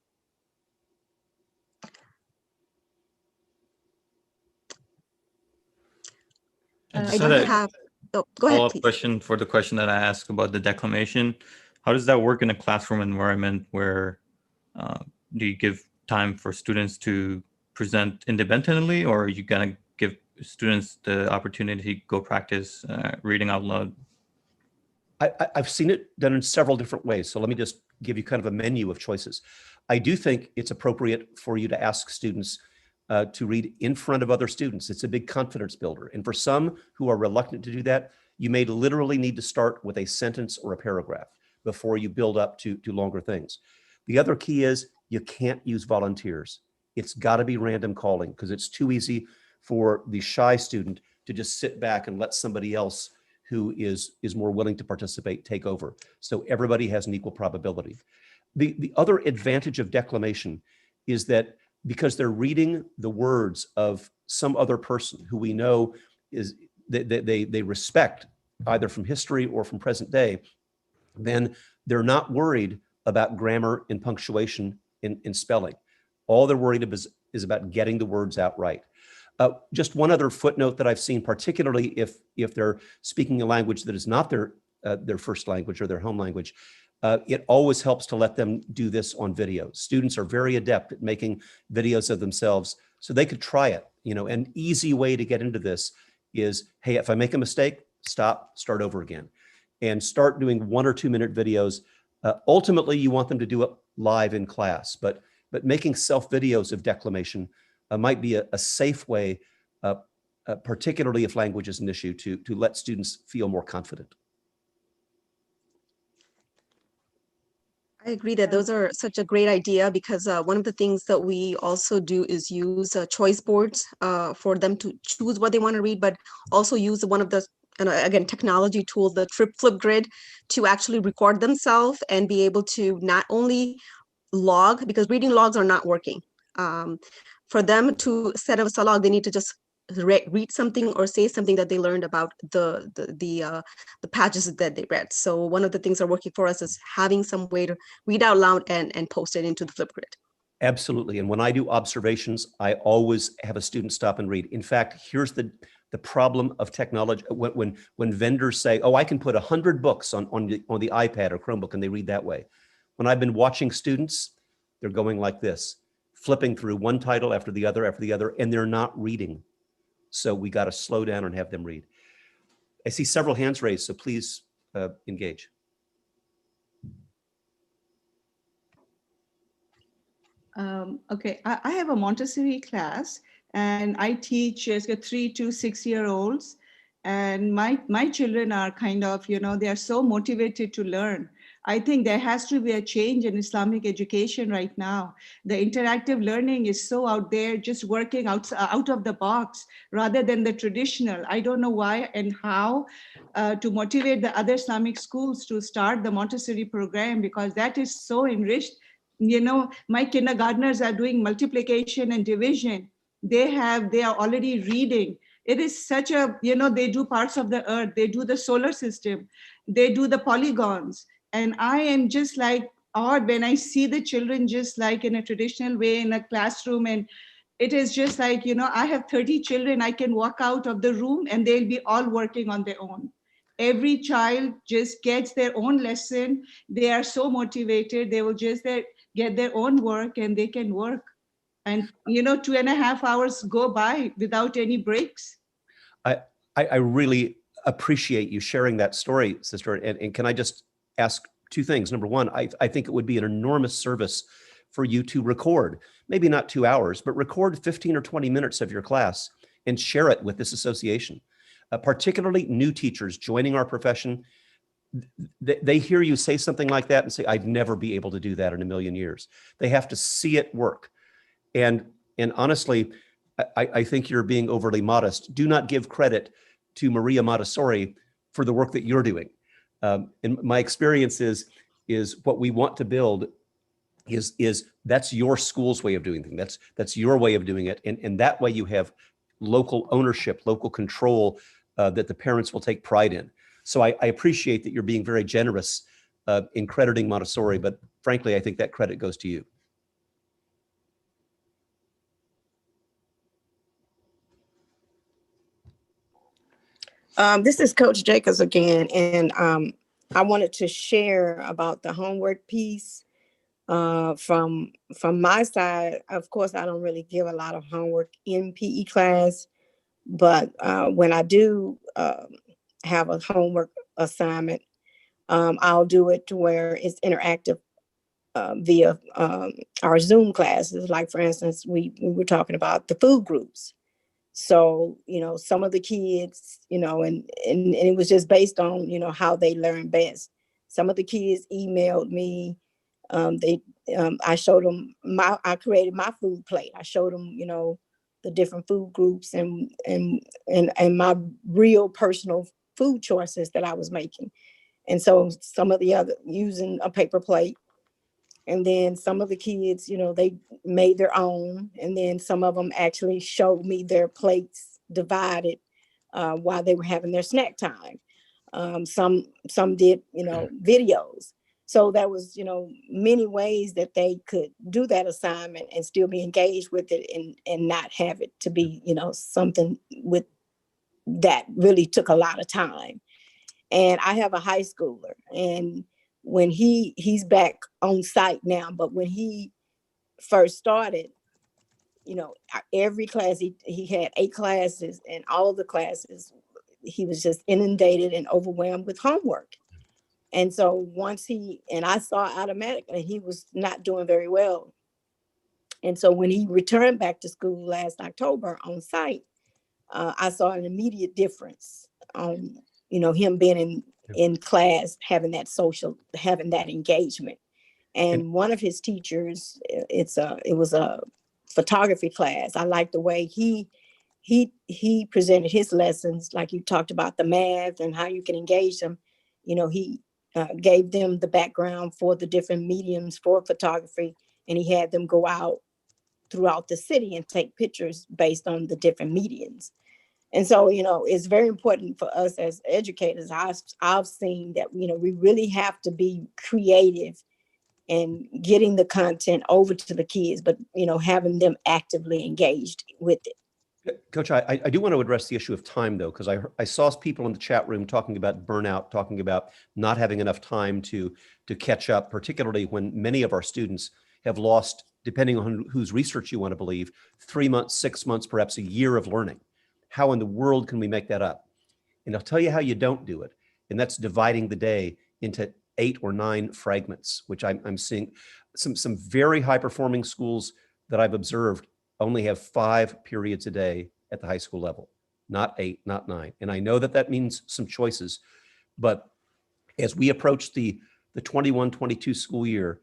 [SPEAKER 1] I do have, go ahead, please.
[SPEAKER 5] Question for the question that I asked about the declamation. How does that work in a classroom environment where do you give time for students to present independently, or are you gonna give students the opportunity to go practice reading out loud?
[SPEAKER 2] I've seen it done in several different ways. So let me just give you kind of a menu of choices. I do think it's appropriate for you to ask students to read in front of other students. It's a big confidence builder. And for some who are reluctant to do that, you may literally need to start with a sentence or a paragraph before you build up to longer things. The other key is you can't use volunteers. It's got to be random calling, because it's too easy for the shy student to just sit back and let somebody else who is more willing to participate take over. So everybody has an equal probability. The other advantage of declamation is that because they're reading the words of some other person who we know is they respect, either from history or from present day, then they're not worried about grammar and punctuation in spelling. All they're worried about is about getting the words out right. Just one other footnote that I've seen, particularly if they're speaking a language that is not their first language or their home language, it always helps to let them do this on video. Students are very adept at making videos of themselves, so they could try it. An easy way to get into this is, hey, if I make a mistake, stop, start over again, and start doing 1 or 2 minute videos. Ultimately, you want them to do it live in class, but making self videos of declamation might be a safe way, particularly if language is an issue, to let students feel more confident.
[SPEAKER 1] I agree that those are such a great idea, because one of the things that we also do is use choice boards for them to choose what they want to read, but also use one of the, again, technology tools, the Flipgrid, to actually record themselves and be able to not only log, because reading logs are not working. For them to set up a log, they need to just read something or say something that they learned about the pages that they read. So one of the things that are working for us is having some way to read out loud and post it into the Flipgrid.
[SPEAKER 2] Absolutely. And when I do observations, I always have a student stop and read. In fact, here's the problem of technology. When vendors say, oh, I can put 100 books on the iPad or Chromebook, and they read that way. When I've been watching students, they're going like this, flipping through one title after the other, and they're not reading. So we got to slow down and have them read. I see several hands raised, so please engage.
[SPEAKER 6] Okay, I have a Montessori class, and I teach 3 to 6 year olds. And my children are kind of, they are so motivated to learn. I think there has to be a change in Islamic education right now. The interactive learning is so out there, just working out of the box rather than the traditional. I don't know why and how to motivate the other Islamic schools to start the Montessori program, because that is so enriched. My kindergartners are doing multiplication and division. They are already reading. It is such a, they do parts of the earth, they do the solar system, they do the polygons. And I am just like odd when I see the children just like in a traditional way in a classroom. And it is just like, I have 30 children, I can walk out of the room and they'll be all working on their own. Every child just gets their own lesson. They are so motivated. They will just get their own work and they can work. And 2.5 hours go by without any breaks.
[SPEAKER 2] I really appreciate you sharing that story, sister. And can I just ask two things? Number one, I think it would be an enormous service for you to record, maybe not 2 hours, but record 15 or 20 minutes of your class and share it with this association. Particularly new teachers joining our profession, they hear you say something like that and say, I'd never be able to do that in a million years. They have to see it work. And honestly, I think you're being overly modest. Do not give credit to Maria Montessori for the work that you're doing. And my experience is what we want to build is that's your school's way of doing things. That's your way of doing it. And that way you have local ownership, local control that the parents will take pride in. So I appreciate that you're being very generous in crediting Montessori, but frankly, I think that credit goes to you.
[SPEAKER 3] This is Coach Jacobs again, and I wanted to share about the homework piece. From my side, of course, I don't really give a lot of homework in PE class. But when I do have a homework assignment, I'll do it to where it's interactive via our Zoom classes. Like, for instance, we were talking about the food groups. So, some of the kids, and it was just based on, how they learn best. Some of the kids emailed me. I showed them I created my food plate. I showed them, the different food groups and my real personal food choices that I was making. And so some of the other using a paper plate. And then some of the kids, they made their own. And then some of them actually showed me their plates divided while they were having their snack time. Some did, videos. So that was, many ways that they could do that assignment and still be engaged with it and not have it to be, something with that really took a lot of time. And I have a high schooler, and when he's back on site now, but when he first started, every class, he had 8 classes, and all of the classes, he was just inundated and overwhelmed with homework. And so once I saw automatically he was not doing very well. And so when he returned back to school last October on site, I saw an immediate difference on, him being in class, having that engagement. And one of his teachers, it was a photography class. I liked the way he presented his lessons, like you talked about the math and how you can engage them. He gave them the background for the different mediums for photography, and he had them go out throughout the city and take pictures based on the different mediums. And so, it's very important for us as educators. I've seen that, we really have to be creative and getting the content over to the kids, but, having them actively engaged with it.
[SPEAKER 2] Coach, I do want to address the issue of time, though, because I saw people in the chat room talking about burnout, talking about not having enough time to catch up, particularly when many of our students have lost, depending on whose research you want to believe, 3 months, 6 months, perhaps a year of learning. How in the world can we make that up? And I'll tell you how you don't do it. And that's dividing the day into 8 or 9 fragments, which I'm seeing some very high performing schools that I've observed only have 5 periods a day at the high school level, not 8, not 9. And I know that means some choices, but as we approach the 21-22 school year,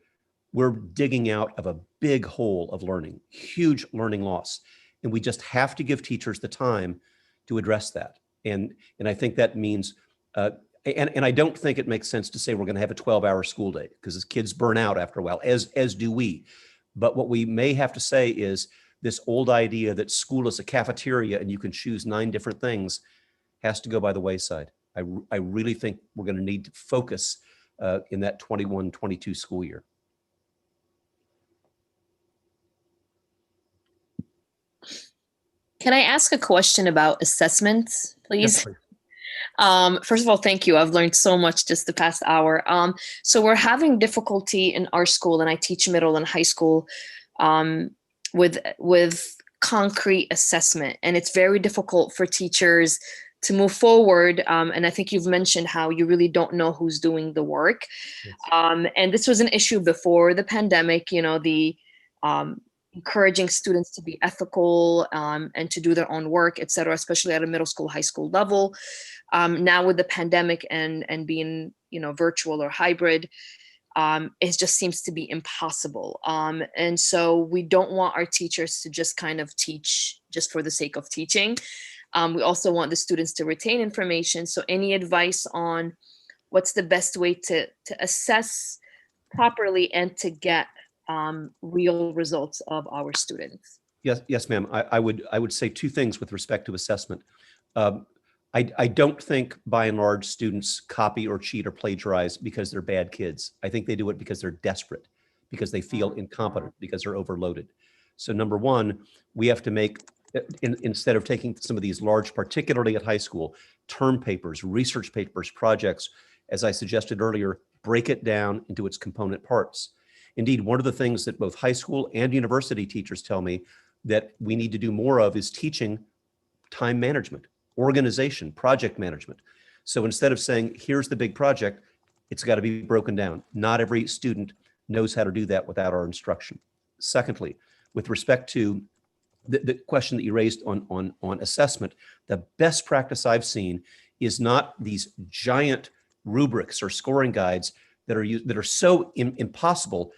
[SPEAKER 2] we're digging out of a big hole of learning, huge learning loss. And we just have to give teachers the time to address that. And I think that means, and I don't think it makes sense to say we're going to have a 12-hour school day, because kids burn out after a while, as do we. But what we may have to say is this old idea that school is a cafeteria and you can choose 9 different things has to go by the wayside. I really think we're going to need to focus in that 21-22 school year.
[SPEAKER 7] Can I ask a question about assessments, please?
[SPEAKER 2] Yes,
[SPEAKER 7] First of all, thank you. I've learned so much just the past hour. So we're having difficulty in our school, and I teach middle and high school, with concrete assessment. And it's very difficult for teachers to move forward. And I think you've mentioned how you really don't know who's doing the work.
[SPEAKER 2] Yes.
[SPEAKER 7] And this was an issue before the pandemic, the encouraging students to be ethical and to do their own work, et cetera, especially at a middle school, high school level. Now with the pandemic and being, virtual or hybrid, it just seems to be impossible. And so we don't want our teachers to just kind of teach just for the sake of teaching. We also want the students to retain information. So any advice on what's the best way to assess properly and to get real results of our students?
[SPEAKER 2] Yes, ma'am. I would say 2 things with respect to assessment. I don't think, by and large, students copy or cheat or plagiarize because they're bad kids. I think they do it because they're desperate, because they feel incompetent, because they're overloaded. So number 1, we have to make, instead of taking some of these large, particularly at high school, term papers, research papers, projects, as I suggested earlier, break it down into its component parts. Indeed, one of the things that both high school and university teachers tell me that we need to do more of is teaching time management, organization, project management. So instead of saying, here's the big project, it's got to be broken down. Not every student knows how to do that without our instruction. Secondly, with respect to the question that you raised on assessment, the best practice I've seen is not these giant rubrics or scoring guides that are so impossible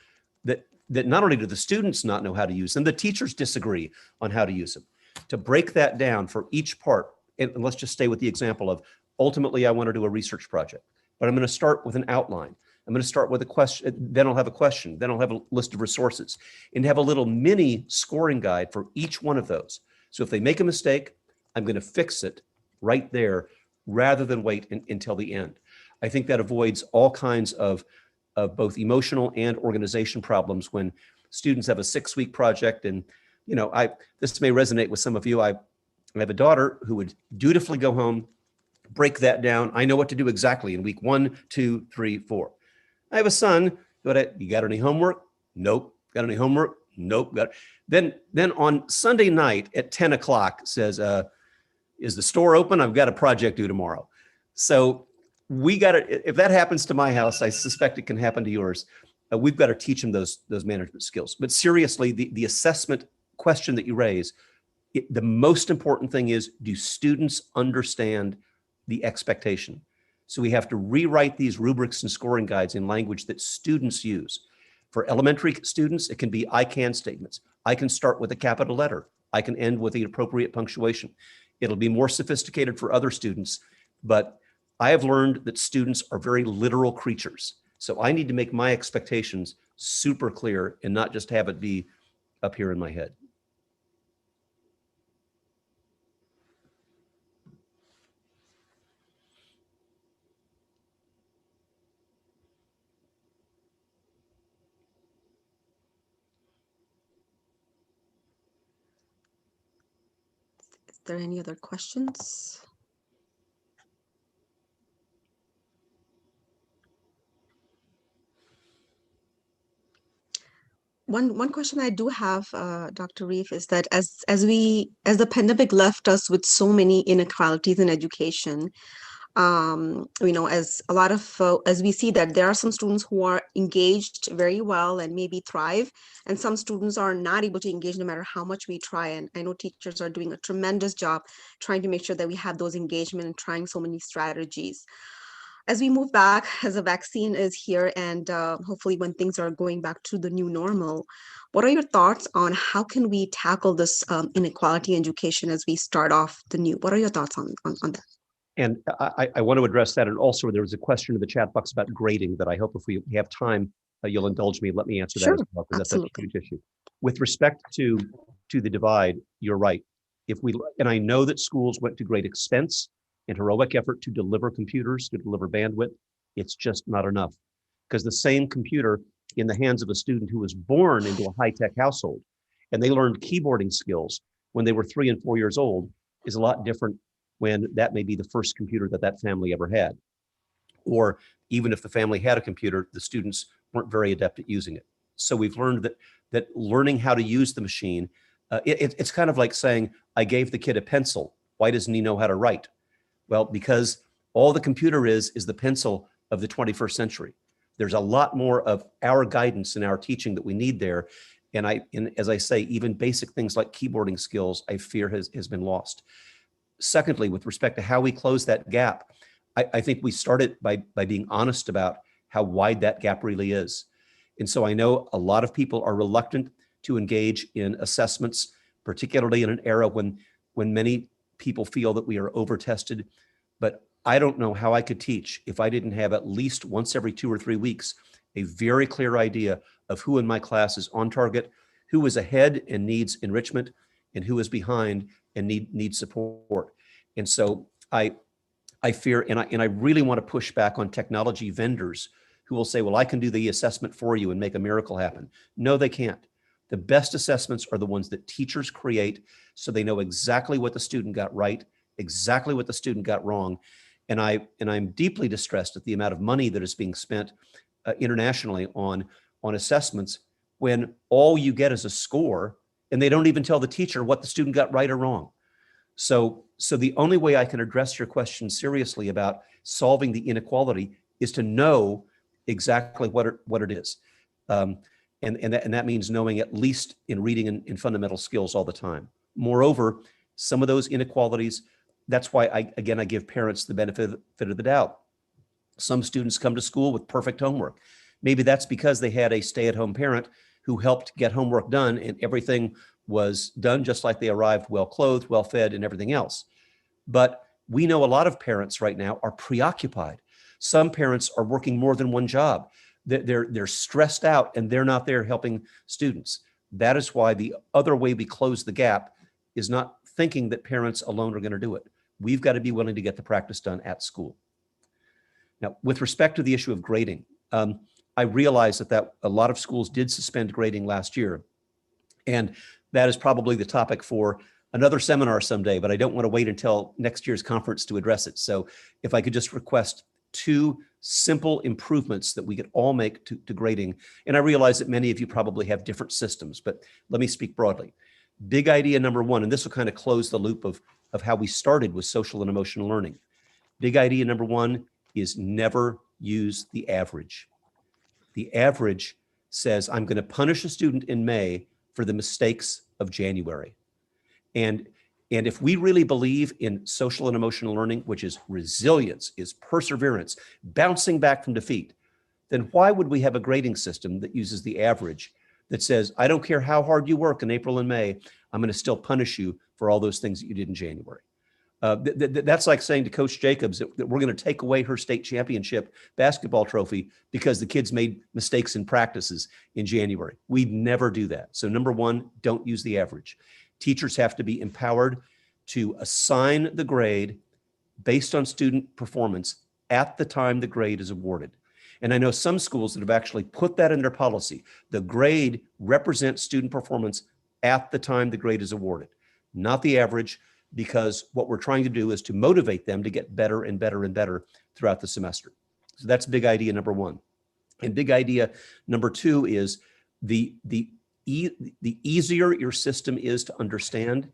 [SPEAKER 2] that not only do the students not know how to use them, the teachers disagree on how to use them. To break that down for each part, and let's just stay with the example of, ultimately I want to do a research project, but I'm going to start with an outline. I'm going to start with a question, then I'll have a question, then I'll have a list of resources, and have a little mini scoring guide for each one of those. So if they make a mistake, I'm going to fix it right there rather than wait until the end. I think that avoids all kinds of both emotional and organization problems when students have a 6-week project. And, you know, this may resonate with some of you. I have a daughter who would dutifully go home, break that down. I know what to do exactly in week 1, 2, 3, 4. I have a son who you got any homework? Nope. Got any homework? Nope. Then on Sunday night at 10 o'clock says, is the store open? I've got a project due tomorrow. So we got to, if that happens to my house, I suspect it can happen to yours. We've got to teach them those management skills. But seriously, the assessment question that you raise, the most important thing is, do students understand the expectation? So we have to rewrite these rubrics and scoring guides in language that students use. For elementary students, it can be I can statements. I can start with a capital letter. I can end with the appropriate punctuation. It'll be more sophisticated for other students, but I have learned that students are very literal creatures. So I need to make my expectations super clear and not just have it be up here in my head.
[SPEAKER 1] Is there any other questions? One question I do have, Dr. Reef, is that as the pandemic left us with so many inequalities in education, you know, as we see that there are some students who are engaged very well and maybe thrive, and some students are not able to engage no matter how much we try. And I know teachers are doing a tremendous job trying to make sure that we have those engagement and trying so many strategies. As we move back, as a vaccine is here, and hopefully when things are going back to the new normal, what are your thoughts on how can we tackle this inequality in education as we start off the new? What are your thoughts on that?
[SPEAKER 2] And I want to address that. And also there was a question in the chat box about grading that I hope if we have time, you'll indulge me, let me answer that as well, because that's a huge issue. With respect to the divide, you're right. And I know that schools went to great expense and heroic effort to deliver computers, to deliver bandwidth. It's just not enough, because the same computer in the hands of a student who was born into a high-tech household and they learned keyboarding skills when they were 3 and 4 years old is a lot different when that may be the first computer that family ever had. Or even if the family had a computer, the students weren't very adept at using it. So we've learned that learning how to use the machine, it's kind of like saying, I gave the kid a pencil. Why doesn't he know how to write? Well, because all the computer is the pencil of the 21st century. There's a lot more of our guidance and our teaching that we need there. And as I say, even basic things like keyboarding skills, I fear has been lost. Secondly, with respect to how we close that gap, I think we started by being honest about how wide that gap really is. And so I know a lot of people are reluctant to engage in assessments, particularly in an era when many people feel that we are over-tested. But I don't know how I could teach if I didn't have at least once every 2 or 3 weeks a very clear idea of who in my class is on target, who is ahead and needs enrichment, and who is behind and needs support. And so I fear, and I really want to push back on technology vendors who will say, well, I can do the assessment for you and make a miracle happen. No, they can't. The best assessments are the ones that teachers create, so they know exactly what the student got right, exactly what the student got wrong. And I'm deeply distressed at the amount of money that is being spent internationally on assessments when all you get is a score and they don't even tell the teacher what the student got right or wrong. So the only way I can address your question seriously about solving the inequality is to know exactly what it is. And that means knowing at least in reading and in fundamental skills all the time. Moreover, some of those inequalities, that's why I give parents the benefit of the doubt. Some students come to school with perfect homework. Maybe that's because they had a stay-at-home parent who helped get homework done and everything was done just like they arrived, well clothed, well fed, and everything else. But we know a lot of parents right now are preoccupied. Some parents are working more than one job. They're stressed out and they're not there helping students. That is why the other way we close the gap is not thinking that parents alone are going to do it. We've got to be willing to get the practice done at school. Now, with respect to the issue of grading, I realize that a lot of schools did suspend grading last year. And that is probably the topic for another seminar someday, but I don't want to wait until next year's conference to address it. So if I could just request 2 simple improvements that we could all make to grading. And I realize that many of you probably have different systems, but let me speak broadly. Big idea number 1, and this will kind of close the loop of how we started with social and emotional learning. Big idea number 1 is never use the average. The average says, I'm going to punish a student in May for the mistakes of January. And if we really believe in social and emotional learning, which is resilience, is perseverance, bouncing back from defeat, then why would we have a grading system that uses the average that says, I don't care how hard you work in April and May, I'm going to still punish you for all those things that you did in January. That's like saying to Coach Jacobs that we're going to take away her state championship basketball trophy because the kids made mistakes in practices in January. We'd never do that. So number 1, don't use the average. Teachers have to be empowered to assign the grade based on student performance at the time the grade is awarded. And I know some schools that have actually put that in their policy. The grade represents student performance at the time the grade is awarded, not the average, because what we're trying to do is to motivate them to get better and better and better throughout the semester. So that's big idea number 1. And big idea number 2 is the easier your system is to understand,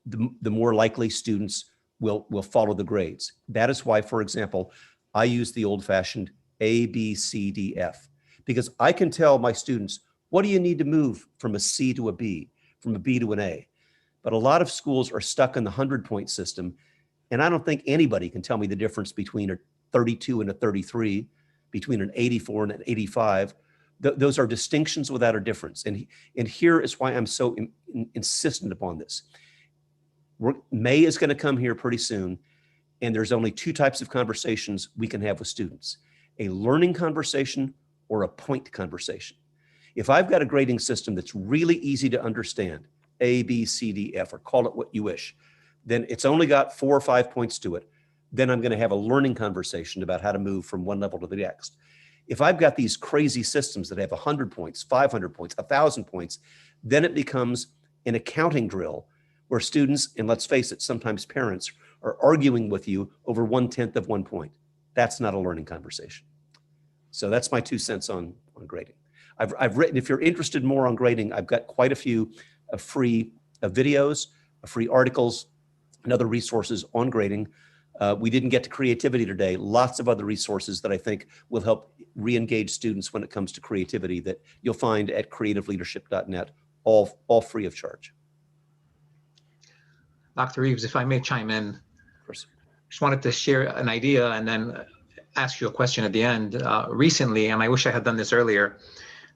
[SPEAKER 2] the more likely students will follow the grades. That is why, for example, I use the old-fashioned A, B, C, D, F, because I can tell my students, what do you need to move from a C to a B, from a B to an A? But a lot of schools are stuck in the 100-point system, and I don't think anybody can tell me the difference between a 32 and a 33, between an 84 and an 85. Those are distinctions without a difference. And here is why I'm so insistent upon this. May is going to come here pretty soon, and there's only 2 types of conversations we can have with students: a learning conversation or a point conversation. If I've got a grading system that's really easy to understand, A, B, C, D, F, or call it what you wish, then it's only got 4 or 5 points to it. Then I'm going to have a learning conversation about how to move from one level to the next. If I've got these crazy systems that have 100 points, 500 points, 1,000 points, then it becomes an accounting drill where students, and let's face it, sometimes parents, are arguing with you over 1/10 of 1 point. That's not a learning conversation. So that's my 2 cents on grading. I've written, if you're interested more on grading, I've got quite a few free videos, free articles, and other resources on grading. We didn't get to creativity today. Lots of other resources that I think will help re-engage students when it comes to creativity that you'll find at creativeleadership.net, all free of charge.
[SPEAKER 4] Dr. Reeves, if I may chime in,
[SPEAKER 2] Of course.
[SPEAKER 4] just wanted to share an idea and then ask you a question at the end. Recently, and I wish I had done this earlier,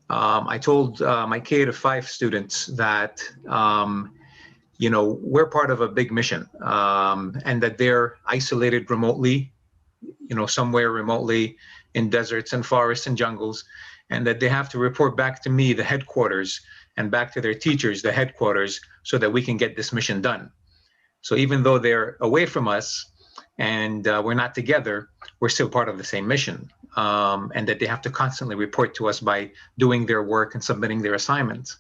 [SPEAKER 4] I told my K to 5 students that, we're part of a big mission, and that they're isolated remotely, somewhere remotely in deserts and forests and jungles, and that they have to report back to me, the headquarters, and back to their teachers, the headquarters, so that we can get this mission done. So even though they're away from us and we're not together, we're still part of the same mission, and that they have to constantly report to us by doing their work and submitting their assignments.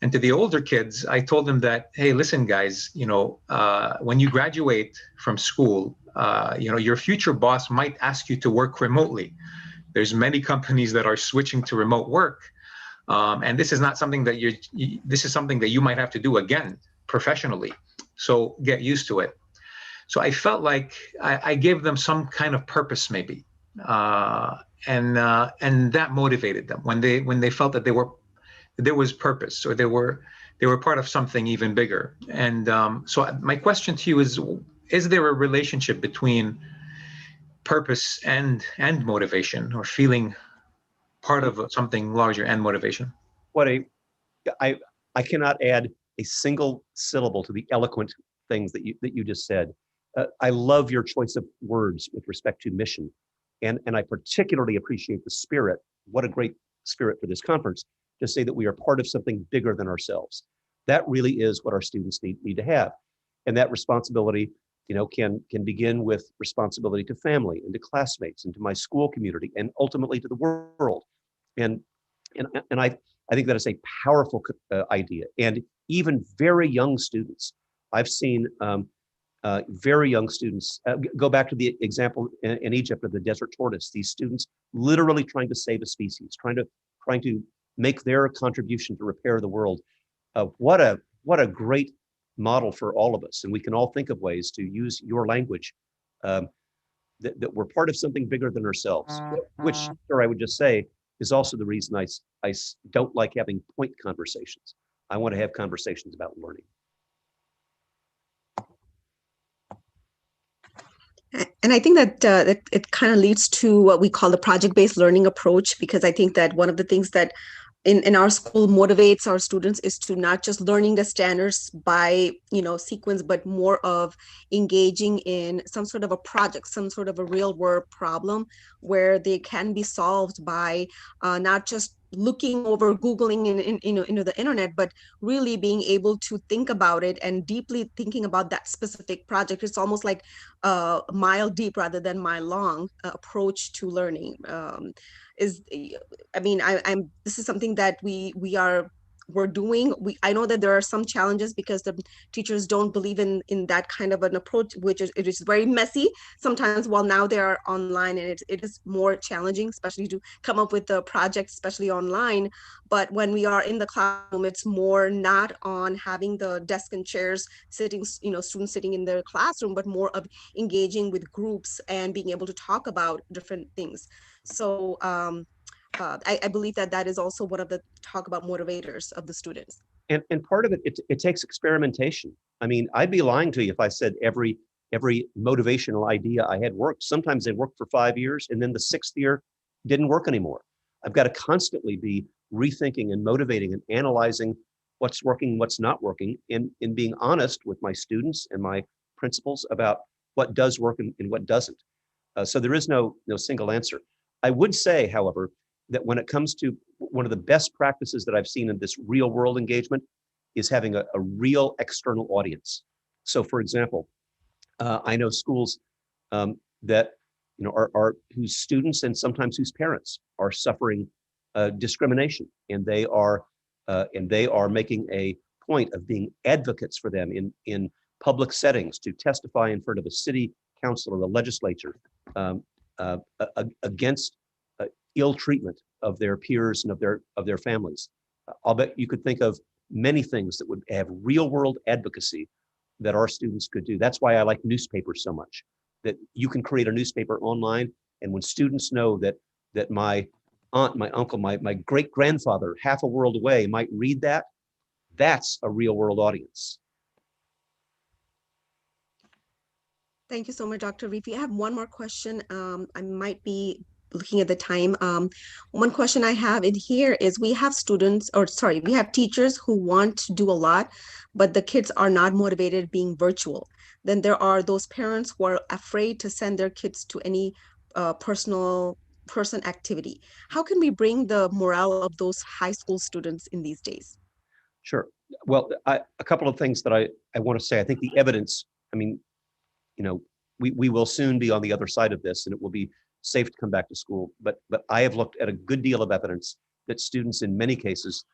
[SPEAKER 4] And to the older kids, I told them that, hey, listen, guys, when you graduate from school, your future boss might ask you to work remotely. There's many companies that are switching to remote work. And this is not something that this is something that you might have to do again professionally. So get used to it. So I felt like I gave them some kind of purpose, maybe, and that motivated them when they felt that there was purpose, or they were part of something even bigger. And so my question to you is there a relationship between purpose and motivation, or feeling part of something larger and motivation?
[SPEAKER 2] What I cannot add a single syllable to the eloquent things that you just said. I love your choice of words with respect to mission, and I particularly appreciate the spirit. What a great spirit for this conference to say that we are part of something bigger than ourselves. That really is what our students need to have, and that responsibility, can begin with responsibility to family and to classmates and to my school community and ultimately to the world. And I think that is a powerful idea. And even very young students, I've seen very young students, go back to the example in Egypt of the desert tortoise, these students literally trying to save a species, trying to make their contribution to repair the world. What a great model for all of us. And we can all think of ways to use your language, that we're part of something bigger than ourselves, which, sure, I would just say, is also the reason I don't like having point conversations. I want to have conversations about learning.
[SPEAKER 1] And I think that it kind of leads to what we call the project-based learning approach, because I think that one of the things that in our school motivates our students is to not just learning the standards by sequence, but more of engaging in some sort of a project, some sort of a real world problem where they can be solved by not just looking over, Googling in the internet, but really being able to think about it and deeply thinking about that specific project. It's almost like a mile deep rather than mile long approach to learning. This is something that we're doing. I know that there are some challenges because the teachers don't believe in that kind of an approach, it is very messy sometimes. While now they are online, and it is more challenging, especially to come up with the projects, especially online. But when we are in the classroom, it's more not on having the desk and chairs sitting, students sitting in their classroom, but more of engaging with groups and being able to talk about different things. So I believe that is also one of the talk about motivators of the students.
[SPEAKER 2] And part of it takes experimentation. I mean, I'd be lying to you if I said every motivational idea I had worked. Sometimes they worked for 5 years, and then the 6th year didn't work anymore. I've got to constantly be rethinking and motivating and analyzing what's working, what's not working, and being honest with my students and my principals about what does work and what doesn't. So there is no single answer. I would say, however, that when it comes to one of the best practices that I've seen in this real world engagement is having a real external audience. So for example, I know schools that are whose students and sometimes whose parents are suffering discrimination, and they are making a point of being advocates for them in public settings to testify in front of a city council or a legislature against ill treatment of their peers and of their families. I'll bet you could think of many things that would have real world advocacy that our students could do. That's why I like newspapers so much, that you can create a newspaper online, and when students know that my aunt, my uncle, my great grandfather half a world away might read that, that's a real world audience.
[SPEAKER 1] Thank you so much, Dr. Rifi. I have one more question. I might be looking at the time. One question I have in here is we have teachers who want to do a lot, but the kids are not motivated being virtual. Then there are those parents who are afraid to send their kids to any person activity. How can we bring the morale of those high school students in these days?
[SPEAKER 2] Sure. Well, a couple of things that I want to say. I think the evidence, we will soon be on the other side of this, and it will be safe to come back to school. But I have looked at a good deal of evidence that students in many cases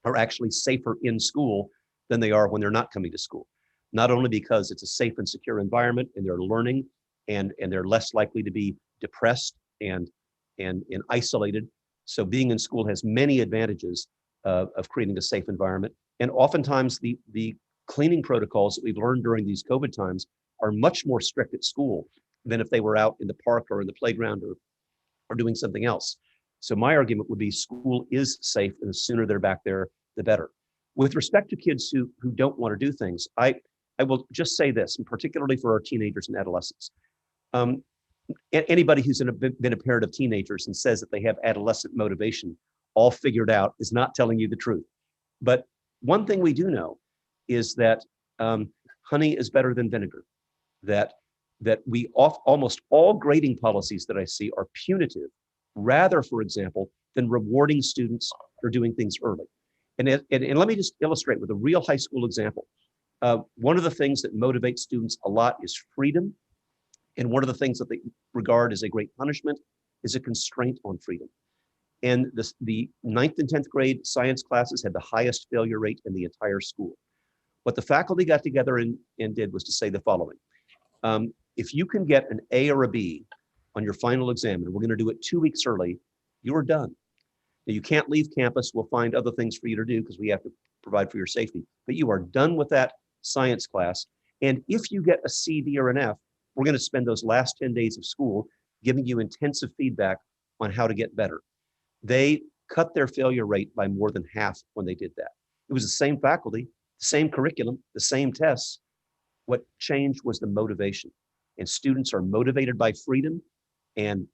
[SPEAKER 2] are actually safer in school than they are when they're not coming to school. Not only because it's a safe and secure environment and they're learning, and they're less likely to be depressed and isolated. So being in school has many advantages of creating a safe environment. And oftentimes the cleaning protocols that we've learned during these COVID times are much more strict at school than if they were out in the park or in the playground or doing something else. So my argument would be school is safe, and the sooner they're back there, the better. With respect to kids who don't want to do things, I will just say this, and particularly for our teenagers and adolescents. Anybody who's been a parent of teenagers and says that they have adolescent motivation all figured out is not telling you the truth. But one thing we do know is that honey is better than vinegar, that we almost all grading policies that I see are punitive, rather, for example, than rewarding students for doing things early. And let me just illustrate with a real high school example. One of the things that motivates students a lot is freedom. And one of the things that they regard as a great punishment is a constraint on freedom. And the 9th and 10th grade science classes had the highest failure rate in the entire school. What the faculty got together and did was to say the following. If you can get an A or a B on your final exam, and we're going to do it 2 weeks early, you're done. Now, you can't leave campus. We'll find other things for you to do because we have to provide for your safety. But you are done with that science class. And if you get a C, D, or an F, we're going to spend those last 10 days of school giving you intensive feedback on how to get better. They cut their failure rate by more than half when they did that. It was the same faculty, the same curriculum, the same tests. What changed was the motivation. And students are motivated by freedom. And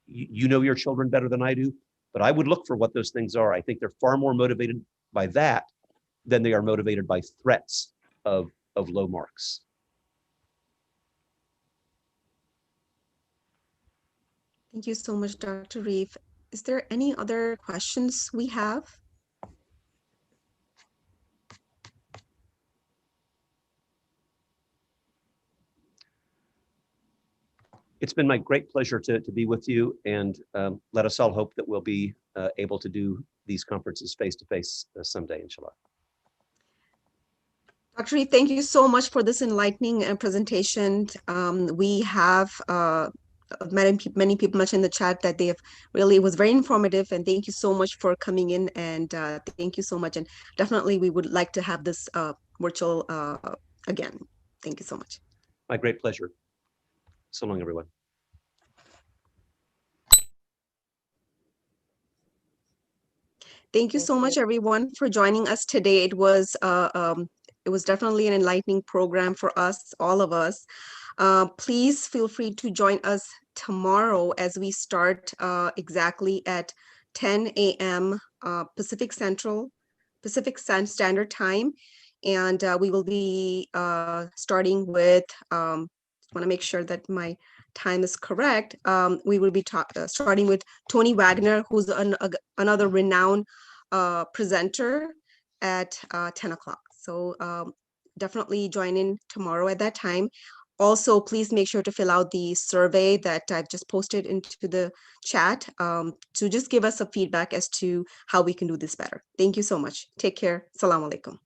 [SPEAKER 2] you know your children better than I do, but I would look for what those things are. I think they're far more motivated by that than they are motivated by threats of low marks.
[SPEAKER 1] Thank you so much, Dr. Reif. Is there any other questions we have?
[SPEAKER 2] It's been my great pleasure to be with you, and let us all hope that we'll be able to do these conferences face-to-face someday, inshallah.
[SPEAKER 1] Dr. Reif, thank you so much for this enlightening presentation. We have many people mentioned in the chat that it was very informative, and thank you so much for coming in, and thank you so much. And definitely we would like to have this virtual again. Thank you so much.
[SPEAKER 2] My great pleasure. So long, everyone.
[SPEAKER 1] Thank you so much, everyone, for joining us today. It was definitely an enlightening program for us, all of us. Please feel free to join us tomorrow as we start exactly at 10 a.m. Pacific Standard Time. And we will be starting with, want to make sure that my time is correct. We will be starting with Tony Wagner, who's another renowned presenter at 10 o'clock. So definitely join in tomorrow at that time. Also, please make sure to fill out the survey that I've just posted into the chat to just give us a feedback as to how we can do this better. Thank you so much. Take care. Assalamu alaikum.